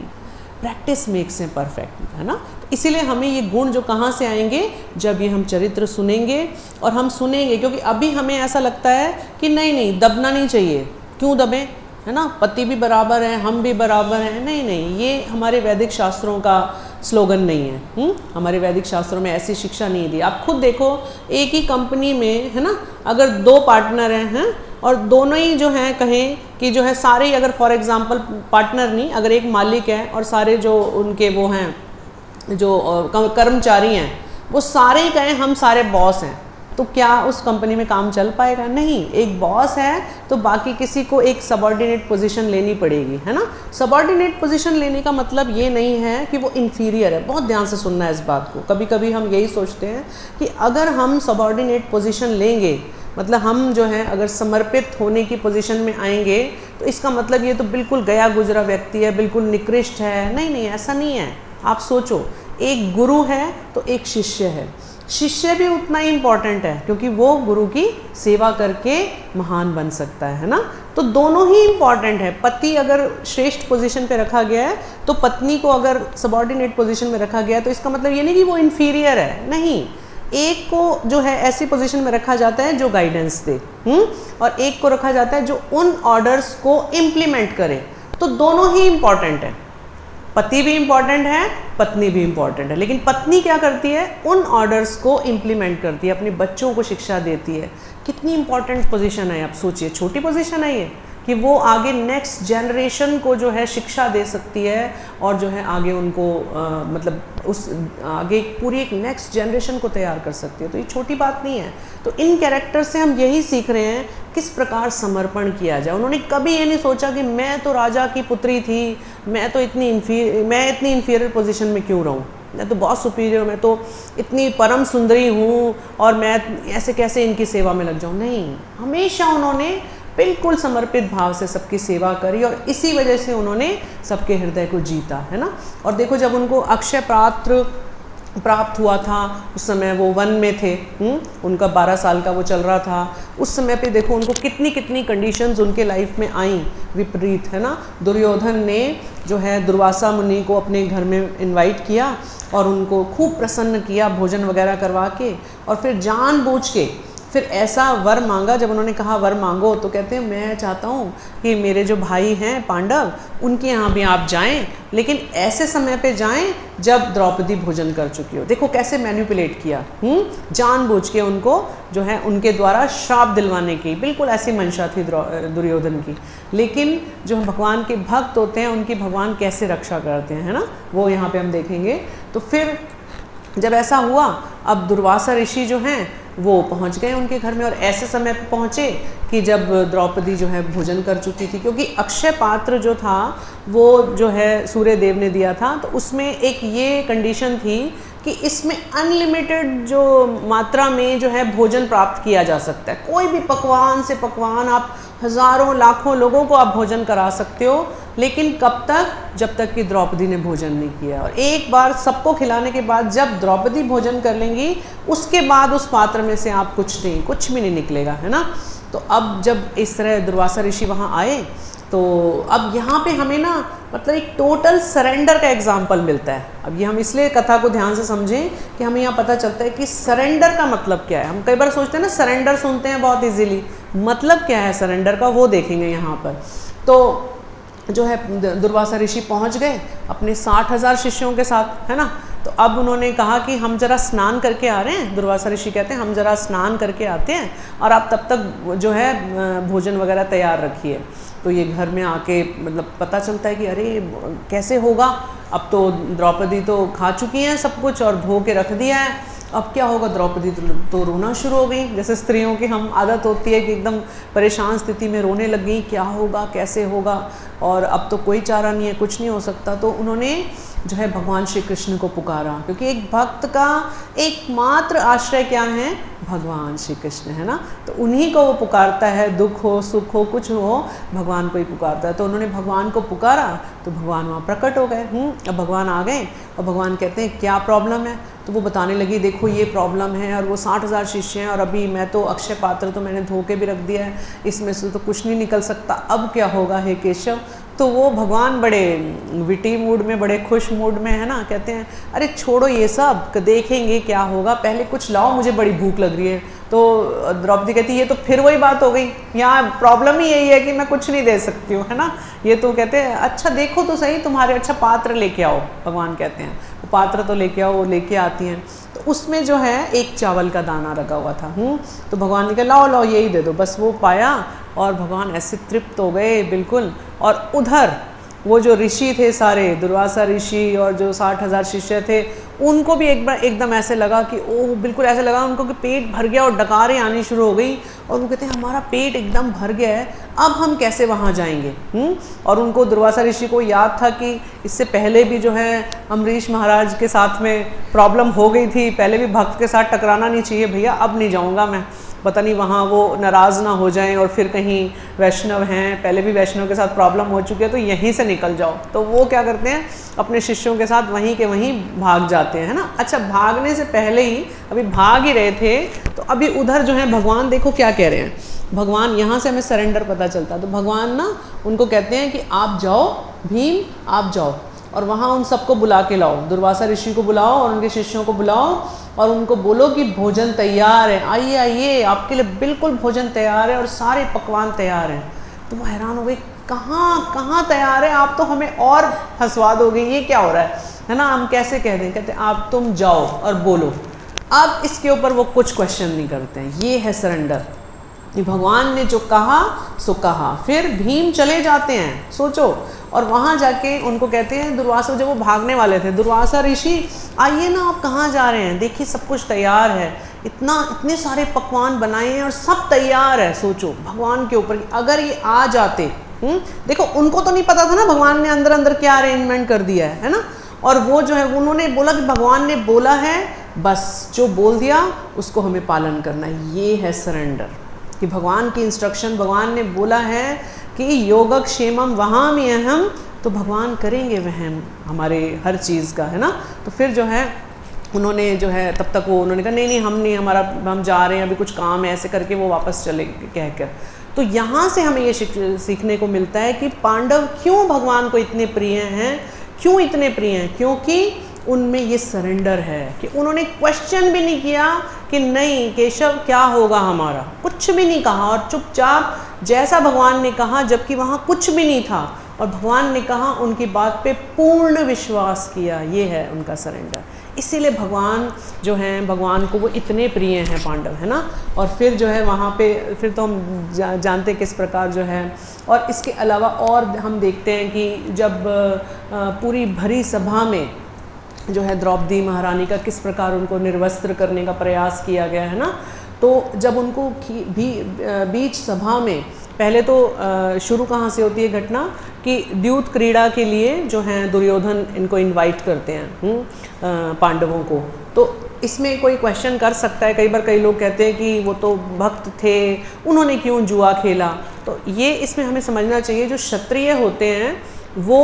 प्रैक्टिस मेक्स ए परफेक्ट, है ना। तो इसीलिए हमें ये गुण जो कहाँ से आएंगे? जब ये हम चरित्र सुनेंगे और हम सुनेंगे, क्योंकि अभी हमें ऐसा लगता है कि नहीं दबना नहीं चाहिए, क्यों दबें, है ना, पति भी बराबर हैं, हम भी बराबर हैं। नहीं, ये हमारे वैदिक शास्त्रों का स्लोगन नहीं है। हमारे वैदिक शास्त्रों में ऐसी शिक्षा नहीं दी। आप खुद देखो, एक ही कंपनी में, है ना, अगर 2 पार्टनर हैं और दोनों ही जो हैं कहें कि जो है सारे ही, अगर फॉर एग्जांपल पार्टनर नहीं, अगर एक मालिक है और सारे जो उनके वो हैं जो कर्मचारी हैं वो सारे ही कहें हम सारे बॉस हैं, तो क्या उस कंपनी में काम चल पाएगा? नहीं। एक बॉस है तो बाकी किसी को एक सबऑर्डिनेट पोजीशन लेनी पड़ेगी, है ना। सबऑर्डिनेट पोजीशन लेने का मतलब ये नहीं है कि वो इन्फीरियर है। बहुत ध्यान से सुनना है इस बात को। कभी कभी हम यही सोचते हैं कि अगर हम सबऑर्डिनेट पोजीशन लेंगे, मतलब हम जो है अगर समर्पित होने की पोजीशन में आएंगे, तो इसका मतलब ये तो बिल्कुल गया गुजरा व्यक्ति है, बिल्कुल निकृष्ट है। नहीं, ऐसा नहीं है। आप सोचो, एक गुरु है तो एक शिष्य है, शिष्य भी उतना ही इम्पॉर्टेंट है, क्योंकि वो गुरु की सेवा करके महान बन सकता है ना। तो दोनों ही इम्पॉर्टेंट है। पति अगर श्रेष्ठ पोजीशन पे रखा गया है, तो पत्नी को अगर सबऑर्डिनेट पोजीशन में रखा गया है, तो इसका मतलब ये नहीं कि वो इन्फीरियर है। नहीं, एक को जो है ऐसी पोजीशन में रखा जाता है जो गाइडेंस दे, और एक को रखा जाता है जो उन ऑर्डर्स को इम्प्लीमेंट करे। तो दोनों ही इम्पॉर्टेंट है। पति भी इम्पॉर्टेंट है, पत्नी भी इम्पॉर्टेंट है, लेकिन पत्नी क्या करती है? उन ऑर्डर्स को इम्प्लीमेंट करती है, अपने बच्चों को शिक्षा देती है। कितनी इंपॉर्टेंट पोजीशन है, आप सोचिए। छोटी पोजीशन है ये कि वो आगे नेक्स्ट जनरेशन को जो है शिक्षा दे सकती है, और जो है आगे उनको मतलब उस आगे पूरी एक नेक्स्ट जनरेशन को तैयार कर सकती है। तो ये छोटी बात नहीं है। तो इन कैरेक्टर से हम यही सीख रहे हैं किस प्रकार समर्पण किया जाए। उन्होंने कभी ये नहीं सोचा कि मैं तो राजा की पुत्री थी, मैं इतनी इन्फीरियर पोजीशन में क्यों रहूं, मैं तो बहुत सुपीरियर, मैं तो इतनी परम सुंदरी हूँ और मैं ऐसे कैसे इनकी सेवा में लग जाऊँ। नहीं, हमेशा उन्होंने बिल्कुल समर्पित भाव से सबकी सेवा करी, और इसी वजह से उन्होंने सबके हृदय को जीता, है ना। और देखो, जब उनको अक्षय प्राप्त हुआ था, उस समय वो वन में थे, उनका 12 साल का वो चल रहा था। उस समय पे देखो उनको कितनी कंडीशंस उनके लाइफ में आई विपरीत, है ना। दुर्योधन ने जो है दुर्वासा मुनि को अपने घर में इनवाइट किया और उनको खूब प्रसन्न किया भोजन वगैरह करवा के, और फिर जानबूझ के फिर ऐसा वर मांगा। जब उन्होंने कहा वर मांगो, तो कहते हैं मैं चाहता हूँ कि मेरे जो भाई हैं पांडव, उनके यहाँ भी आप जाएं, लेकिन ऐसे समय पे जाएं जब द्रौपदी भोजन कर चुकी हो। देखो कैसे मैनिपुलेट किया, जानबूझ के उनको जो है उनके द्वारा श्राप दिलवाने की बिल्कुल ऐसी मंशा थी दुर्योधन की। लेकिन जो भगवान के भक्त होते हैं उनकी भगवान कैसे रक्षा करते हैं, है ना, वो यहाँ पे हम देखेंगे। तो फिर जब ऐसा हुआ, अब दुर्वासा ऋषि जो हैं वो पहुंच गए उनके घर में, और ऐसे समय पे पहुँचे कि जब द्रौपदी जो है भोजन कर चुकी थी, क्योंकि अक्षय पात्र जो था वो जो है सूर्य देव ने दिया था, तो उसमें एक ये कंडीशन थी कि इसमें अनलिमिटेड जो मात्रा में जो है भोजन प्राप्त किया जा सकता है। कोई भी पकवान से पकवान आप हज़ारों लाखों लोगों को आप भोजन करा सकते हो, लेकिन कब तक? जब तक कि द्रौपदी ने भोजन नहीं किया। और एक बार सबको खिलाने के बाद जब द्रौपदी भोजन कर लेंगी, उसके बाद उस पात्र में से आप कुछ भी नहीं निकलेगा, है ना। तो अब जब इस तरह दुर्वासा ऋषि वहाँ आए, तो अब यहाँ पे हमें ना मतलब एक टोटल सरेंडर का एग्जाम्पल मिलता है। अब ये हम इसलिए कथा को ध्यान से समझें कि हमें यहाँ पता चलता है कि सरेंडर का मतलब क्या है। हम कई बार सोचते हैं ना, सरेंडर सुनते हैं बहुत इजीली, मतलब क्या है सरेंडर का वो देखेंगे यहाँ पर। तो जो है दुर्वासा ऋषि पहुँच गए अपने 60,000 शिष्यों के साथ, है ना। तो अब उन्होंने कहा कि हम जरा स्नान करके आ रहे हैं। दुर्वासा ऋषि कहते हैं हम जरा स्नान करके आते हैं और आप तब तक जो है भोजन वगैरह तैयार रखिए। तो ये घर में आके मतलब पता चलता है कि अरे कैसे होगा, अब तो द्रौपदी तो खा चुकी हैं सब कुछ और धो के रख दिया है, अब क्या होगा। द्रौपदी तो रोना शुरू हो गई, जैसे स्त्रियों की हम आदत होती है कि एकदम परेशान स्थिति में रोने लग गई, क्या होगा कैसे होगा, और अब तो कोई चारा नहीं है, कुछ नहीं हो सकता। तो उन्होंने जो है भगवान श्री कृष्ण को पुकारा, क्योंकि एक भक्त का एकमात्र आश्रय क्या है? भगवान श्री कृष्ण, है ना। तो उन्हीं को वो पुकारता है, दुख हो सुख हो कुछ हो, भगवान को ही पुकारता है। तो उन्होंने भगवान को पुकारा तो भगवान वहाँ प्रकट हो गए। अब भगवान आ गए और भगवान कहते हैं क्या प्रॉब्लम है। तो वो बताने लगी देखो ये प्रॉब्लम है, और वो 60,000 शिष्य हैं, और अभी मैं तो अक्षय पात्र तो मैंने धो के भी रख दिया है, इसमें से तो कुछ नहीं निकल सकता, अब क्या होगा हे केशव। तो वो भगवान बड़े विटी मूड में, बड़े खुश मूड में, है ना, कहते हैं अरे छोड़ो ये सब, देखेंगे क्या होगा, पहले कुछ लाओ, मुझे बड़ी भूख लग रही है। तो द्रौपदी कहती है ये तो फिर वही बात हो गई, यहाँ प्रॉब्लम ही यही है कि मैं कुछ नहीं दे सकती हूँ, है ना। ये तो कहते हैं अच्छा देखो तो सही, तुम्हारे अच्छा पात्र लेके आओ, भगवान कहते हैं तो पात्र तो लेके आओ। वो लेके आती हैं, तो उसमें जो है एक चावल का दाना लगा हुआ था। तो भगवान ने कहा लाओ लाओ यही दे दो। बस वो पाया और भगवान ऐसे तृप्त हो गए बिल्कुल। और उधर वो जो ऋषि थे सारे, दुर्वासा ऋषि और जो 60,000 शिष्य थे, उनको भी एक बार एकदम ऐसे लगा कि ओह, बिल्कुल ऐसे लगा उनको कि पेट भर गया और डकारें आनी शुरू हो गई। और वो कहते हैं हमारा पेट एकदम भर गया है, अब हम कैसे वहाँ जाएंगे। और उनको दुर्वासा ऋषि को याद था कि इससे पहले भी जो है अम्बरीश महाराज के साथ में प्रॉब्लम हो गई थी, पहले भी भक्त के साथ टकराना नहीं चाहिए भैया, अब नहीं जाऊँगा मैं, पता नहीं वहाँ वो नाराज़ ना हो जाएं और फिर कहीं वैष्णव हैं, पहले भी वैष्णव के साथ प्रॉब्लम हो चुकी है, तो यहीं से निकल जाओ। तो वो क्या करते हैं अपने शिष्यों के साथ वहीं के वहीं भाग जाते हैं, है ना। अच्छा, भागने से पहले ही अभी भाग ही रहे थे, तो अभी उधर जो है भगवान देखो क्या कह रहे हैं। भगवान यहाँ से हमें सरेंडर पता चलता है। तो भगवान ना उनको कहते हैं कि आप जाओ भीम, आप जाओ और वहाँ उन सबको बुला के लाओ, दुर्वासा ऋषि को बुलाओ और उनके शिष्यों को बुलाओ और उनको बोलो कि भोजन तैयार है, आइए आइए, आपके लिए बिल्कुल भोजन तैयार है और सारे पकवान तैयार हैं। तो वो हैरान हो गई, कहाँ तैयार है, आप तो हमें और हंसवा दोगे, ये क्या हो रहा है ना, हम कैसे कह दें। कहते आप तुम जाओ और बोलो। अब इसके ऊपर वो कुछ क्वेश्चन नहीं करते हैं, ये है सरेंडर। भगवान ने जो कहा सो कहा। फिर भीम चले जाते हैं, सोचो, और वहाँ जाके उनको कहते हैं दुर्वासा, जब वो भागने वाले थे, दुर्वासा ऋषि आइए ना, आप कहाँ जा रहे हैं, देखिए सब कुछ तैयार है, इतने सारे पकवान बनाए हैं और सब तैयार है। सोचो भगवान के ऊपर अगर ये आ जाते, देखो उनको तो नहीं पता था ना भगवान ने अंदर अंदर क्या अरेंजमेंट कर दिया है ना। और वो जो है उन्होंने बोला कि भगवान ने बोला है, बस जो बोल दिया उसको हमें पालन करना है। ये है सरेंडर, कि भगवान की इंस्ट्रक्शन, भगवान ने बोला है कि योगक्षेमम वहामि अहम, तो भगवान करेंगे वह हमारे हर चीज़ का, है ना। तो फिर जो है उन्होंने जो है तब तक वो उन्होंने कहा नहीं हम नहीं, हम जा रहे हैं, अभी कुछ काम है, ऐसे करके वो वापस चले कहकर। तो यहाँ से हमें ये सीखने को मिलता है कि पांडव क्यों भगवान को इतने प्रिय हैं। क्यों इतने प्रिय हैं? क्योंकि उनमें ये सरेंडर है कि उन्होंने क्वेश्चन भी नहीं किया कि नहीं केशव क्या होगा हमारा, कुछ भी नहीं कहा, और चुपचाप जैसा भगवान ने कहा, जबकि वहाँ कुछ भी नहीं था और भगवान ने कहा, उनकी बात पे पूर्ण विश्वास किया। ये है उनका सरेंडर। इसीलिए भगवान जो हैं, भगवान को वो इतने प्रिय हैं पांडव, है ना। और फिर जो है वहाँ पे फिर तो हम जानते किस प्रकार जो है। और इसके अलावा और हम देखते हैं कि जब पूरी भरी सभा में जो है द्रौपदी महारानी का किस प्रकार उनको निर्वस्त्र करने का प्रयास किया गया है ना। तो जब उनको बीच सभा में, पहले तो शुरू कहाँ से होती है घटना कि द्यूत क्रीड़ा के लिए जो हैं दुर्योधन इनको इनवाइट करते हैं पांडवों को। तो इसमें कोई क्वेश्चन कर सकता है, कई बार कई लोग कहते हैं कि वो तो भक्त थे, उन्होंने क्यों जुआ खेला। तो ये इसमें हमें समझना चाहिए, जो क्षत्रिय होते हैं वो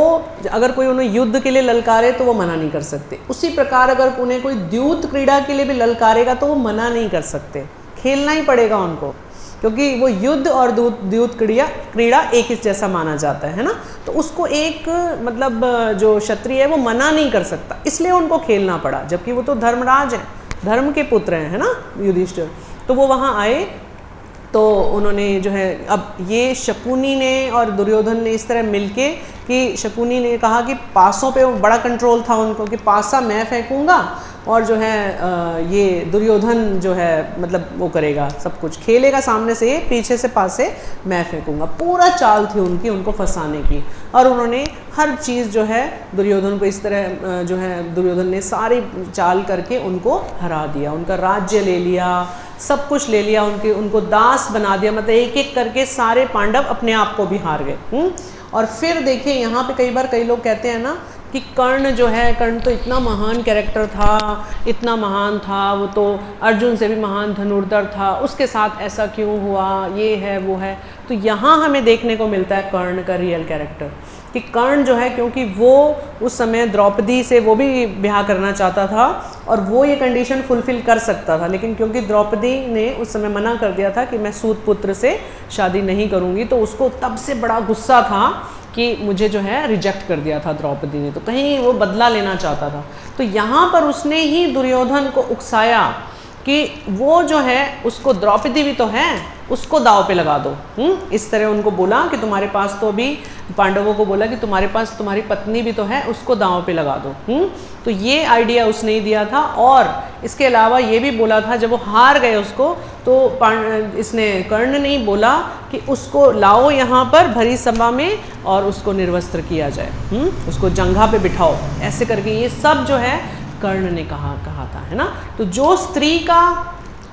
अगर कोई उन्हें युद्ध के लिए ललकारे तो वो मना नहीं कर सकते। उसी प्रकार अगर उन्हें कोई द्यूत क्रीड़ा के लिए भी ललकारेगा तो वो मना नहीं कर सकते, खेलना ही पड़ेगा उनको, क्योंकि वो युद्ध और द्यूत क्रीड़ा एक ही जैसा माना जाता है ना। तो उसको एक मतलब जो क्षत्रिय है वो मना नहीं कर सकता, इसलिए उनको खेलना पड़ा, जबकि वो तो धर्मराज हैं, धर्म के पुत्र हैं, है ना, युधिष्ठिर। तो वो वहाँ आए तो उन्होंने जो है, अब ये शकुनी ने और दुर्योधन ने इस तरह मिलके कि शकुनी ने कहा कि पासों पे बड़ा कंट्रोल था उनको कि पासा मैं फेंकूंगा और जो है ये दुर्योधन जो है मतलब वो करेगा, सब कुछ खेलेगा, सामने से पीछे से पासे मैं फेंकूंगा। पूरा चाल थी उनकी उनको फंसाने की, और उन्होंने हर चीज़ जो है दुर्योधन को इस तरह जो है दुर्योधन ने सारी चाल करके उनको हरा दिया, उनका राज्य ले लिया, सब कुछ ले लिया, उनको दास बना दिया, मतलब एक एक करके सारे पांडव अपने आप को भी हार गए। और फिर देखिए यहाँ पे कई बार कई लोग कहते हैं ना कि कर्ण जो है, कर्ण तो इतना महान कैरेक्टर था, इतना महान था, वो तो अर्जुन से भी महान धनुर्धर था, उसके साथ ऐसा क्यों हुआ, ये है वो है। तो यहाँ हमें देखने को मिलता है कर्ण का रियल कैरेक्टर, कि कर्ण जो है, क्योंकि वो उस समय द्रौपदी से वो भी ब्याह करना चाहता था और वो ये कंडीशन फुलफिल कर सकता था, लेकिन क्योंकि द्रौपदी ने उस समय मना कर दिया था कि मैं सूत पुत्र से शादी नहीं करूँगी, तो उसको तब से बड़ा गुस्सा था कि मुझे जो है रिजेक्ट कर दिया था द्रौपदी ने, तो कहीं वो बदला लेना चाहता था। तो यहाँ पर उसने ही दुर्योधन को उकसाया कि वो जो है उसको, द्रौपदी भी तो है, उसको दाव पे लगा दो। इस तरह उनको बोला कि तुम्हारे पास तो अभी, पांडवों को बोला कि तुम्हारे पास तुम्हारी पत्नी भी तो है, उसको दाव पे लगा दो। तो ये आइडिया उसने ही दिया था। और इसके अलावा ये भी बोला था, जब वो हार गए उसको, तो इसने कर्ण ने ही बोला कि उसको लाओ यहाँ पर भरी सभा में और उसको निर्वस्त्र किया जाए, उसको जंघा पे बिठाओ, ऐसे करके ये सब जो है कर्ण ने कहा था, है ना। तो जो स्त्री का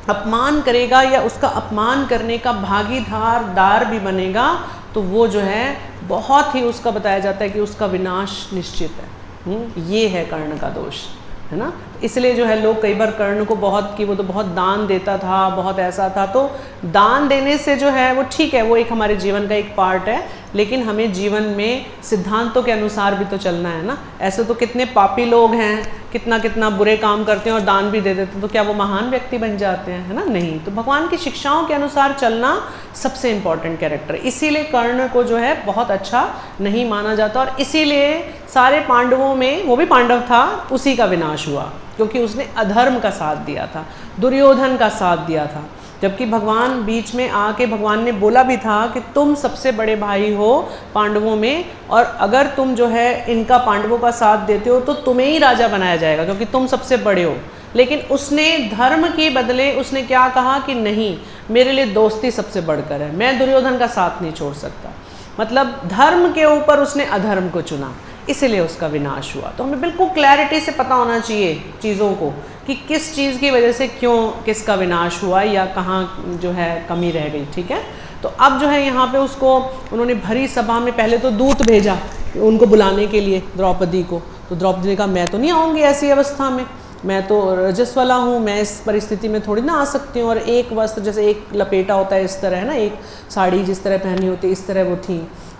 अपमान करेगा या उसका अपमान करने का भागीदार भी बनेगा, तो वो जो है बहुत ही, उसका बताया जाता है कि उसका विनाश निश्चित है। ये है कर्ण का दोष, है ना। इसलिए जो है लोग कई बार कर्ण को बहुत, कि वो तो बहुत दान देता था, बहुत ऐसा था। तो दान देने से जो है वो ठीक है, वो एक हमारे जीवन का एक पार्ट है, लेकिन हमें जीवन में सिद्धांतों के अनुसार भी तो चलना है ना। ऐसे तो कितने पापी लोग हैं, कितना बुरे काम करते हैं और दान भी दे देते हैं, तो क्या वो महान व्यक्ति बन जाते हैं, है ना? नहीं। तो भगवान की शिक्षाओं के अनुसार चलना सबसे इम्पॉर्टेंट कैरेक्टर। इसीलिए कर्ण को जो है बहुत अच्छा नहीं माना जाता, और इसीलिए सारे पांडवों में वो भी पांडव था, उसी का विनाश हुआ, क्योंकि उसने अधर्म का साथ दिया था, दुर्योधन का साथ दिया था। जबकि भगवान बीच में आके भगवान ने बोला भी था कि तुम सबसे बड़े भाई हो पांडवों में, और अगर तुम जो है इनका, पांडवों का साथ देते हो तो तुम्हें ही राजा बनाया जाएगा, क्योंकि तुम सबसे बड़े हो। लेकिन उसने धर्म के बदले उसने क्या कहा कि नहीं, मेरे लिए दोस्ती सबसे बढ़कर है, मैं दुर्योधन का साथ नहीं छोड़ सकता। मतलब धर्म के ऊपर उसने अधर्म को चुना, इसीलिए उसका विनाश हुआ। तो हमें बिल्कुल क्लैरिटी से पता होना चाहिए चीज़ों को कि किस चीज़ की वजह से क्यों किसका विनाश हुआ या कहाँ जो है कमी रह गई। ठीक है, तो अब जो है यहाँ पे उसको उन्होंने भरी सभा में पहले तो दूत भेजा उनको बुलाने के लिए द्रौपदी को। तो द्रौपदी ने कहा मैं तो नहीं आऊँगी ऐसी अवस्था में, मैं तो रजस्वला हूँ, मैं इस परिस्थिति में थोड़ी ना आ सकती हूँ। और एक वस्त्र जैसे एक लपेटा होता है इस तरह, है ना, एक साड़ी जिस तरह पहनी होती है इस तरह वो थी।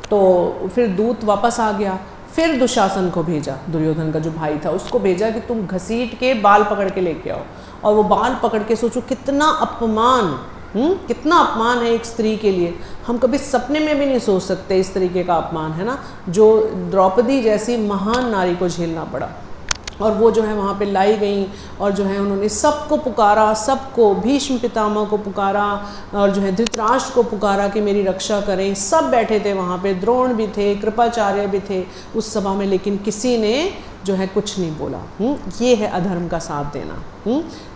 तो फिर दूत वापस आ गया, फिर दुशासन को भेजा, दुर्योधन का जो भाई था उसको भेजा कि तुम घसीट के बाल पकड़ के लेके आओ। और वो बाल पकड़ के, सोचो कितना अपमान, कितना अपमान है एक स्त्री के लिए। हम कभी सपने में भी नहीं सोच सकते इस तरीके का अपमान, है ना, जो द्रौपदी जैसी महान नारी को झेलना पड़ा। और वो जो है वहाँ पे लाई गई और जो है उन्होंने सबको पुकारा, सबको, भीष्म पितामह को पुकारा और जो है धृतराष्ट्र को पुकारा कि मेरी रक्षा करें। सब बैठे थे वहाँ पे, द्रोण भी थे, कृपाचार्य भी थे उस सभा में, लेकिन किसी ने जो है कुछ नहीं बोला। ये है अधर्म का साथ देना।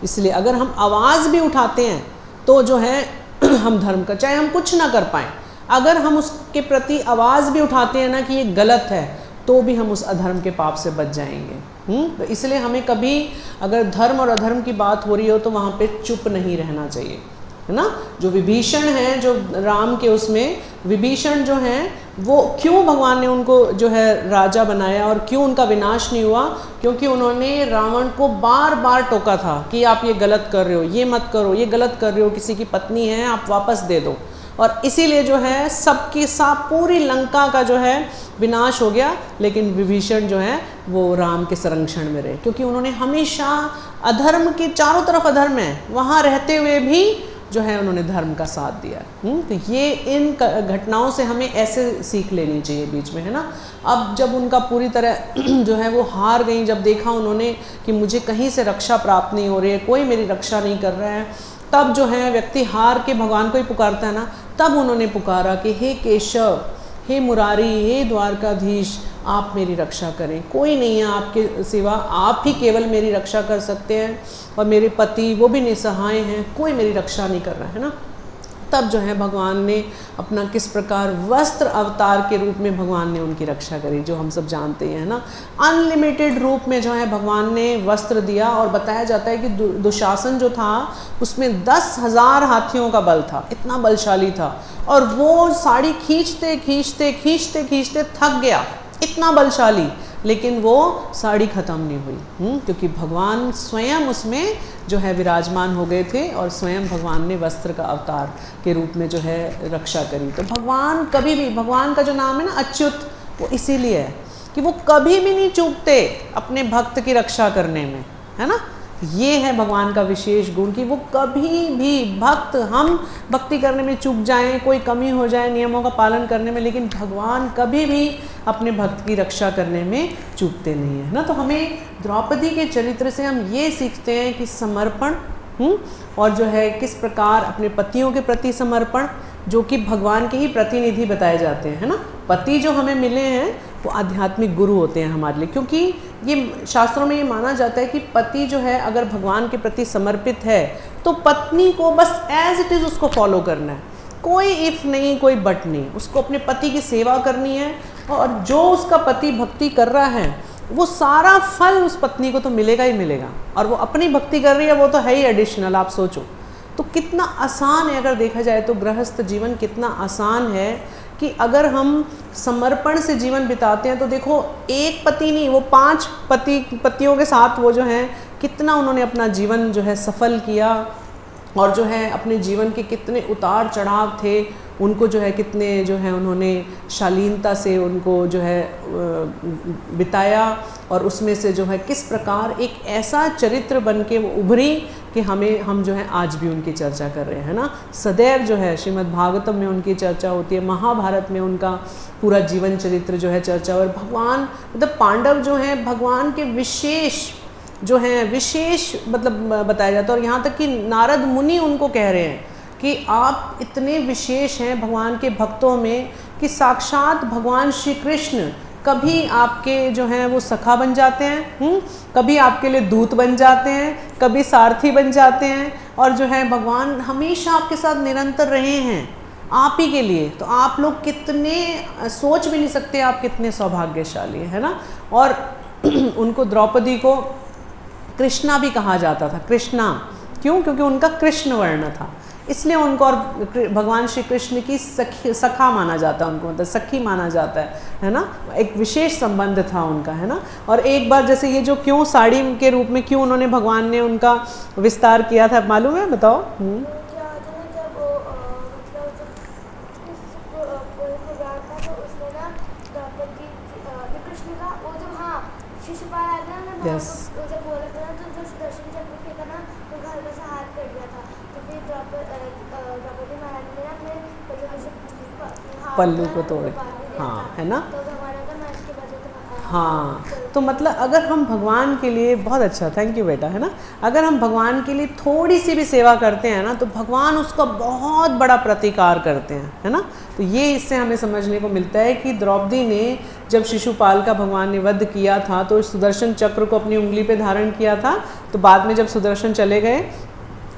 इसलिए अगर हम आवाज़ भी उठाते हैं तो जो है हम धर्म का, चाहे हम कुछ ना कर पाएँ, अगर हम उसके प्रति आवाज़ भी उठाते हैं ना कि ये गलत है, तो भी हम उस अधर्म के पाप से बच जाएंगे। तो इसलिए हमें कभी अगर धर्म और अधर्म की बात हो रही हो तो वहाँ पे चुप नहीं रहना चाहिए, है ना। जो विभीषण हैं, जो राम के उसमें विभीषण जो हैं, वो क्यों भगवान ने उनको जो है राजा बनाया और क्यों उनका विनाश नहीं हुआ? क्योंकि उन्होंने रावण को बार बार टोका था कि आप ये गलत कर रहे हो, ये मत करो, ये गलत कर रहे हो, किसी की पत्नी है आप वापस दे दो। और इसीलिए जो है सबकी सब पूरी लंका का जो है विनाश हो गया। लेकिन विभीषण जो है वो राम के संरक्षण में रहे, क्योंकि उन्होंने हमेशा अधर्म के चारों तरफ अधर्म है, वहाँ रहते हुए भी जो है उन्होंने धर्म का साथ दिया। तो ये इन घटनाओं से हमें ऐसे सीख लेनी चाहिए बीच में, है ना। अब जब उनका पूरी तरह जो है वो हार गई, जब देखा उन्होंने कि मुझे कहीं से रक्षा प्राप्त नहीं हो रही है, कोई मेरी रक्षा नहीं कर रहा है, तब जो है व्यक्ति हार के भगवान को ही पुकारता है ना। तब उन्होंने पुकारा कि हे केशव, हे मुरारी, हे द्वारकाधीश, आप मेरी रक्षा करें, कोई नहीं है आपके सिवा, आप ही केवल मेरी रक्षा कर सकते हैं। और मेरे पति वो भी निसहाय हैं, कोई मेरी रक्षा नहीं कर रहा है ना। तब जो है भगवान ने अपना किस प्रकार वस्त्र अवतार के रूप में भगवान ने उनकी रक्षा करी, जो हम सब जानते हैं ना। अनलिमिटेड रूप में जो है भगवान ने वस्त्र दिया। और बताया जाता है कि दुशासन जो था उसमें 10,000 हाथियों का बल था, इतना बलशाली था। और वो साड़ी खींचते खींचते खींचते खींचते थक गया, इतना बलशाली, लेकिन वो साड़ी ख़त्म नहीं हुई, क्योंकि भगवान स्वयं उसमें जो है विराजमान हो गए थे और स्वयं भगवान ने वस्त्र का अवतार के रूप में जो है रक्षा करी। तो भगवान कभी भी, भगवान का जो नाम है ना अच्युत, वो इसीलिए है कि वो कभी भी नहीं चूकते अपने भक्त की रक्षा करने में, है ना। ये है भगवान का विशेष गुण कि वो कभी भी भक्त, हम भक्ति करने में चूक जाएं, कोई कमी हो जाए नियमों का पालन करने में, लेकिन भगवान कभी भी अपने भक्त की रक्षा करने में चूकते नहीं है ना। तो हमें द्रौपदी के चरित्र से हम ये सीखते हैं कि समर्पण, और जो है किस प्रकार अपने पतियों के प्रति समर्पण, जो कि भगवान के ही प्रतिनिधि बताए जाते हैं, है ना। पति जो हमें मिले हैं वो आध्यात्मिक गुरु होते हैं हमारे लिए, क्योंकि ये शास्त्रों में ये माना जाता है कि पति जो है अगर भगवान के प्रति समर्पित है तो पत्नी को बस एज इट इज़ उसको फॉलो करना है, कोई इफ़ नहीं, कोई बट नहीं, उसको अपने पति की सेवा करनी है। और जो उसका पति भक्ति कर रहा है वो सारा फल उस पत्नी को तो मिलेगा ही मिलेगा, और वो अपनी भक्ति कर रही है वो तो है ही एडिशनल। आप सोचो तो कितना आसान है, अगर देखा जाए तो गृहस्थ जीवन कितना आसान है कि अगर हम समर्पण से जीवन बिताते हैं तो देखो एक पति नहीं, वो 5 पतियों के साथ वो जो हैं कितना उन्होंने अपना जीवन जो है सफल किया, और जो है अपने जीवन के कितने उतार चढ़ाव थे, उनको जो है कितने जो है उन्होंने शालीनता से उनको जो है बिताया, और उसमें से जो है किस प्रकार एक ऐसा चरित्र बन के वो उभरी कि हम जो है आज भी उनकी चर्चा कर रहे हैं ना। सदैव जो है श्रीमद् भागवतम में उनकी चर्चा होती है, महाभारत में उनका पूरा जीवन चरित्र जो है चर्चा। और भगवान मतलब पांडव जो हैं भगवान के विशेष जो हैं विशेष मतलब बताया जाता है। और यहाँ तक कि नारद मुनि उनको कह रहे हैं कि आप इतने विशेष हैं भगवान के भक्तों में कि साक्षात भगवान श्री कृष्ण कभी आपके जो हैं वो सखा बन जाते हैं, कभी आपके लिए दूत बन जाते हैं, कभी सारथी बन जाते हैं, और जो है भगवान हमेशा आपके साथ निरंतर रहे हैं आप ही के लिए। तो आप लोग कितने सोच भी नहीं सकते आप कितने सौभाग्यशाली हैं, है ना। और उनको द्रौपदी को कृष्णा भी कहा जाता था। कृष्णा क्यों? क्योंकि उनका कृष्ण वर्ण था, इसलिए उनको और भगवान श्री कृष्ण की सखा माना जाता है, उनको मतलब सखी माना जाता है ना। एक विशेष संबंध था उनका, है ना। और एक बार जैसे ये जो क्यों साड़ी के रूप में क्यों उन्होंने भगवान ने उनका विस्तार किया था मालूम है? बताओ। यस पल्लू को तोड़, हाँ, है ना। हाँ, तो मतलब अगर हम भगवान के लिए, बहुत अच्छा, थैंक यू बेटा, है ना। अगर हम भगवान के लिए थोड़ी सी भी सेवा करते हैं ना तो भगवान उसका बहुत बड़ा प्रतिकार करते हैं, है ना। तो ये इससे हमें समझने को मिलता है कि द्रौपदी ने जब शिशुपाल का भगवान ने वध किया था तो सुदर्शन चक्र को अपनी उंगली पे धारण किया था। तो बाद में जब सुदर्शन चले गए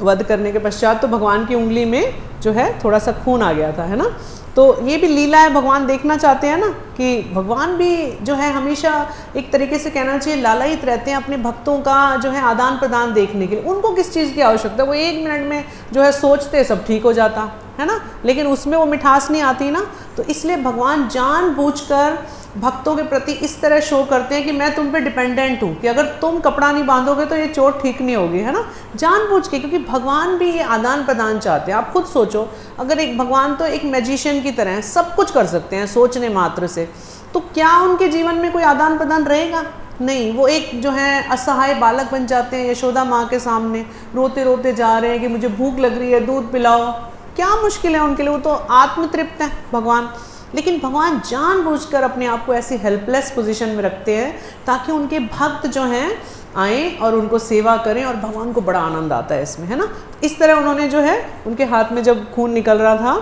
वध करने के पश्चात तो भगवान की उंगली में जो है थोड़ा सा खून आ गया था, है ना। तो ये भी लीला है, भगवान देखना चाहते हैं ना कि भगवान भी जो है हमेशा एक तरीके से कहना चाहिए लालायित रहते हैं अपने भक्तों का जो है आदान प्रदान देखने के लिए। उनको किस चीज़ की आवश्यकता है, वो 1 मिनट में जो है सोचते सब ठीक हो जाता है ना, लेकिन उसमें वो मिठास नहीं आती ना। तो इसलिए भगवान जानबूझकर भक्तों के प्रति इस तरह शो करते हैं कि मैं तुम पे डिपेंडेंट हूँ, कि अगर तुम कपड़ा नहीं बांधोगे तो ये चोट ठीक नहीं होगी, है ना, जानबूझ के, क्योंकि भगवान भी ये आदान प्रदान चाहते हैं। आप खुद सोचो, अगर एक भगवान तो एक मैजिशियन की तरह है, सब कुछ कर सकते हैं सोचने मात्र से, तो क्या उनके जीवन में कोई आदान प्रदान रहेगा? नहीं, वो एक जो है असहाय बालक बन जाते हैं यशोदा माँ के सामने, रोते रोते जा रहे हैं कि मुझे भूख लग रही है, दूध पिलाओ। क्या मुश्किल है उनके लिए, वो तो आत्मतृप्त है भगवान। लेकिन भगवान जानबूझकर अपने आप को ऐसी हेल्पलेस पोजीशन में रखते हैं ताकि उनके भक्त जो हैं आएँ और उनको सेवा करें, और भगवान को बड़ा आनंद आता है इसमें, है ना। इस तरह उन्होंने जो है उनके हाथ में जब खून निकल रहा था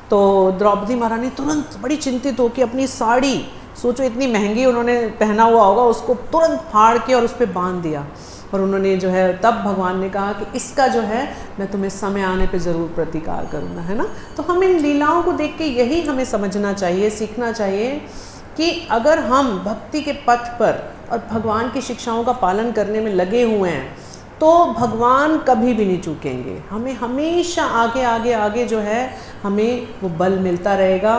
तो द्रौपदी महारानी तुरंत बड़ी चिंतित हो कि अपनी साड़ी, सोचो इतनी महंगी उन्होंने पहना हुआ होगा, उसको तुरंत फाड़ के और उस पर बांध दिया। और उन्होंने जो है तब भगवान ने कहा कि इसका जो है मैं तुम्हें समय आने पे ज़रूर प्रतिकार करूँगा, है ना। तो हम इन लीलाओं को देख के यही हमें समझना चाहिए, सीखना चाहिए कि अगर हम भक्ति के पथ पर और भगवान की शिक्षाओं का पालन करने में लगे हुए हैं तो भगवान कभी भी नहीं चूकेंगे। हमें हमेशा आगे आगे आगे जो है हमें वो बल मिलता रहेगा,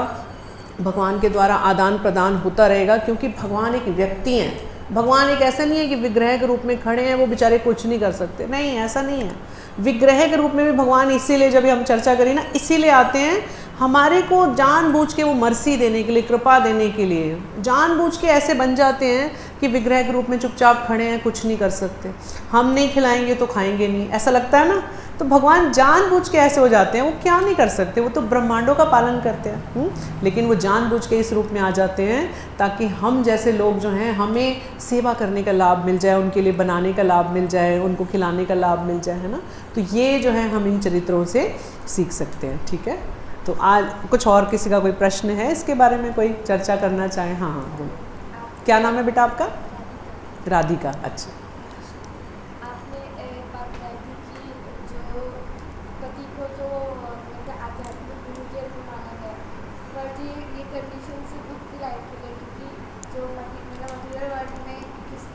भगवान के द्वारा आदान प्रदान होता रहेगा, क्योंकि भगवान एक व्यक्ति हैं। भगवान एक ऐसा नहीं है कि विग्रह के रूप में खड़े हैं, वो बेचारे कुछ नहीं कर सकते, नहीं, ऐसा नहीं है। विग्रह के रूप में भी भगवान इसीलिए, जब हम चर्चा करें ना, इसीलिए आते हैं हमारे को जानबूझ के वो मर्सी देने के लिए, कृपा देने के लिए, जानबूझ के ऐसे बन जाते हैं कि विग्रह के रूप में चुपचाप खड़े हैं, कुछ नहीं कर सकते। हम नहीं खिलाएंगे तो खाएंगे नहीं, ऐसा लगता है ना। तो भगवान जानबूझ के ऐसे हो जाते हैं, वो क्या नहीं कर सकते, वो तो ब्रह्मांडों का पालन करते हैं, लेकिन वो जानबूझ के इस रूप में आ जाते हैं ताकि हम जैसे लोग जो हैं हमें सेवा करने का लाभ मिल जाए, उनके लिए बनाने का लाभ मिल जाए, उनको खिलाने का लाभ मिल जाए, है ना। तो ये जो है हम इन चरित्रों से सीख सकते हैं, ठीक है। तो आज कुछ और किसी का कोई प्रश्न है इसके बारे में, कोई चर्चा करना चाहे? हाँ हाँ बोलो। क्या नाम है बेटा आपका? राधिका। अच्छा, आपने बात बताई थी कि जो पति को तो आध्यात्मिक गुरु के रूप माना गया, पर ये कंडीशन से भक्ति लाइफ के लिए, क्योंकि जो मटीरियल वर्ल्ड में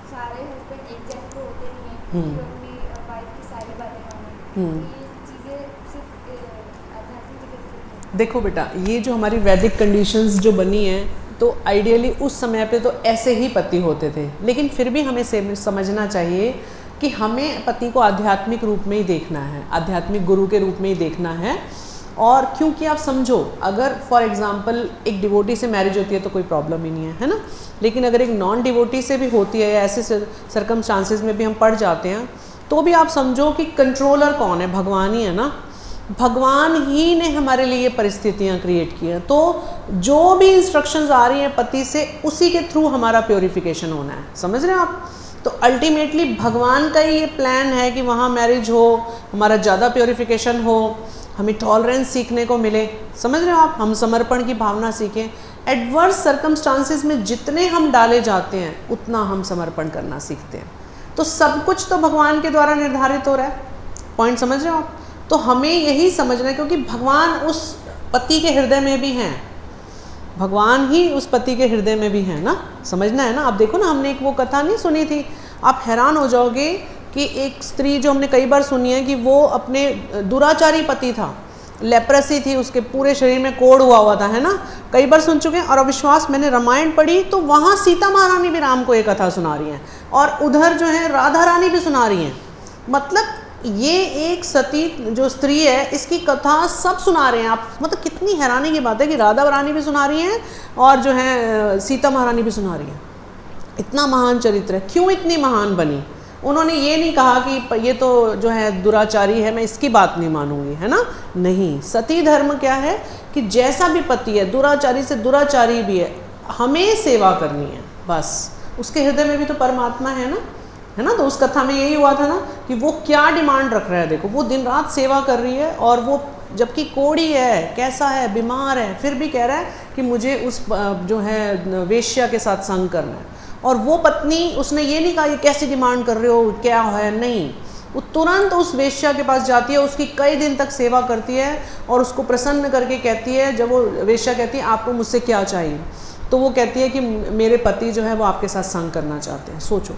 सारे हस्बैंड एक जैसे तो होते नहीं हैं जो अपनी वाइफ की सारी बातें माने, ये चीज़ें सिर्फ आध्यात्मिक जगत। देखो बेटा, ये जो हमारी वैदिक कंडीशंस जो बनी हैं, तो आइडियली उस समय पे तो ऐसे ही पति होते थे, लेकिन फिर भी हमें समझना चाहिए कि हमें पति को आध्यात्मिक रूप में ही देखना है, आध्यात्मिक गुरु के रूप में ही देखना है। और क्योंकि आप समझो, अगर फॉर एग्जांपल एक डिवोटी से मैरिज होती है तो कोई प्रॉब्लम ही नहीं है ना, लेकिन अगर एक नॉन डिवोटी से भी होती है, ऐसे सर्कमस्टांसेस में भी हम पड़ जाते हैं, तो भी आप समझो कि कंट्रोलर कौन है? भगवान ही है ना। भगवान ही ने हमारे लिए ये परिस्थितियाँ क्रिएट की हैं। तो जो भी इंस्ट्रक्शंस आ रही हैं पति से, उसी के थ्रू हमारा प्योरिफिकेशन होना है, समझ रहे हैं आप। तो अल्टीमेटली भगवान का ही ये प्लान है कि वहाँ मैरिज हो, हमारा ज़्यादा प्योरिफिकेशन हो, हमें टॉलरेंस सीखने को मिले, समझ रहे हो आप, हम समर्पण की भावना सीखें। एडवर्स सर्कमस्टांसेस में जितने हम डाले जाते हैं उतना हम समर्पण करना सीखते हैं। तो सब कुछ तो भगवान के द्वारा निर्धारित हो रहा है, पॉइंट समझ रहे हो आप। तो हमें यही समझना है, क्योंकि भगवान उस पति के हृदय में भी हैं, भगवान ही उस पति के हृदय में भी हैं ना, समझना है ना। आप देखो ना, हमने एक वो कथा नहीं सुनी थी, आप हैरान हो जाओगे कि एक स्त्री जो हमने कई बार सुनी है कि वो अपने दुराचारी पति था, लेप्रेसी थी, उसके पूरे शरीर में कोढ़ हुआ था, है ना, कई बार सुन चुके हैं। और अविश्वास, मैंने रामायण पढ़ी तो वहाँ सीता महारानी भी राम को एक कथा सुना रही हैं, और उधर जो है राधा रानी भी सुना रही हैं। मतलब ये एक सती जो स्त्री है, इसकी कथा सब सुना रहे हैं आप। मतलब कितनी हैरानी की बात है कि राधा रानी भी सुना रही हैं और जो है सीता महारानी भी सुना रही हैं। इतना महान चरित्र है। क्यों इतनी महान बनी? उन्होंने ये नहीं कहा कि ये तो जो है दुराचारी है, मैं इसकी बात नहीं मानूंगी, है ना, नहीं। सती धर्म क्या है कि जैसा भी पति है, दुराचारी से दुराचारी भी है, हमें सेवा करनी है बस। उसके हृदय में भी तो परमात्मा है ना। तो उस कथा में यही हुआ था ना कि वो क्या डिमांड रख रहा है, देखो, वो दिन रात सेवा कर रही है, और वो जबकि कोढ़ी है, कैसा है, बीमार है, फिर भी कह रहा है कि मुझे उस जो है वेश्या के साथ संग करना है। और वो पत्नी, उसने ये नहीं कहा ये कैसे डिमांड कर रहे हो, क्या है, नहीं, वो तुरंत उस वेश्या के पास जाती है, उसकी कई दिन तक सेवा करती है और उसको प्रसन्न करके कहती है, जब वो वेश्या कहती है आपको मुझसे क्या चाहिए, तो वो कहती है कि मेरे पति जो है वो आपके साथ संग करना चाहते हैं। सोचो,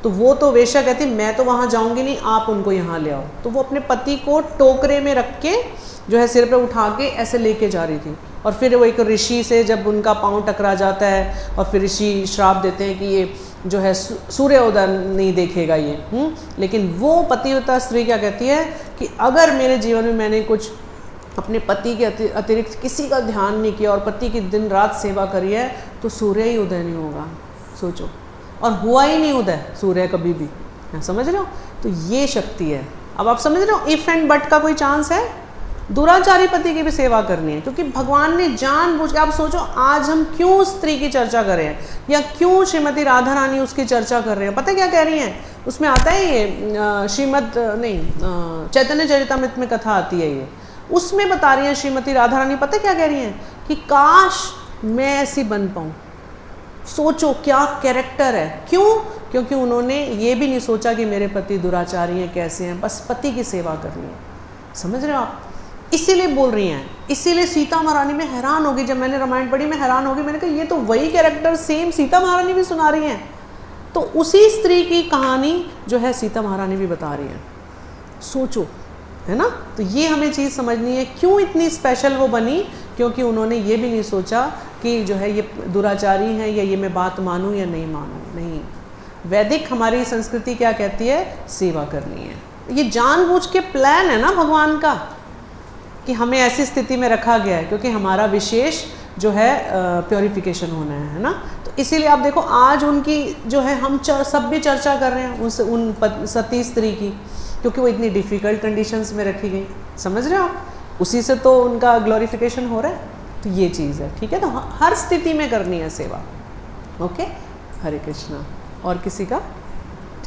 तो वो तो वेश्या कहती है मैं तो वहाँ जाऊँगी नहीं, आप उनको यहाँ ले आओ। तो वो अपने पति को टोकरे में रख के जो है सिर पे उठा के ऐसे लेके जा रही थी। और फिर वो एक ऋषि से जब उनका पाँव टकरा जाता है और फिर ऋषि श्राप देते हैं कि ये जो है सूर्योदय नहीं देखेगा ये। लेकिन वो पतिव्रता स्त्री क्या कहती है कि अगर मेरे जीवन में मैंने कुछ अपने पति के अतिरिक्त किसी का ध्यान नहीं किया और पति की दिन रात सेवा करी है तो सूर्य ही उदय नहीं होगा। सोचो, और हुआ ही नहीं उदय सूर्य कभी भी। समझ रहे हो? तो ये शक्ति है। अब आप समझ रहे हो इफ एंड बट का कोई चांस है? दुराचारी पति की भी सेवा करनी है, क्योंकि भगवान ने जानबूझ के, आप सोचो आज हम क्यों स्त्री की चर्चा कर रहे हैं या क्यों श्रीमती राधा रानी उसकी चर्चा कर रहे हैं। पता है क्या कह रही हैं? उसमें आता है ये चैतन्य चरितामृत में कथा आती है, ये उसमें बता रही है श्रीमती राधा रानी, पता क्या कह रही हैं कि काश मैं ऐसी बन पाऊँ। सोचो क्या कैरेक्टर है। क्यों? क्योंकि उन्होंने ये भी नहीं सोचा कि मेरे पति दुराचारी हैं, कैसे हैं, बस पति की सेवा करनी है। समझ रहे हो आप? इसीलिए बोल रही हैं। इसीलिए सीता महारानी में हैरान होगी, जब मैंने रामायण पढ़ी मैं हैरान होगी, मैंने कहा ये तो वही कैरेक्टर सेम सीता महारानी भी सुना रही हैं। तो उसी स्त्री की कहानी जो है सीता महारानी भी बता रही हैं। सोचो, है ना? तो ये हमें चीज़ समझनी है क्यों इतनी स्पेशल वो बनी, क्योंकि उन्होंने ये भी नहीं सोचा कि जो है ये दुराचारी हैं या ये मैं बात मानूं या नहीं मानूं। नहीं, वैदिक हमारी संस्कृति क्या कहती है? सेवा करनी है। ये जानबूझ के प्लान है ना भगवान का कि हमें ऐसी स्थिति में रखा गया है, क्योंकि हमारा विशेष जो है प्योरिफिकेशन होना है ना? तो इसीलिए आप देखो आज उनकी जो है हम सब भी चर्चा कर रहे हैं उन सती स्त्री की, क्योंकि वो इतनी डिफ़िकल्ट कंडीशंस में रखी गई। समझ रहे हो आप? उसी से तो उनका ग्लोरिफिकेशन हो रहा है। तो ये चीज़ है, ठीक है? तो हर स्थिति में करनी है सेवा। ओके, हरे कृष्णा। और किसी का?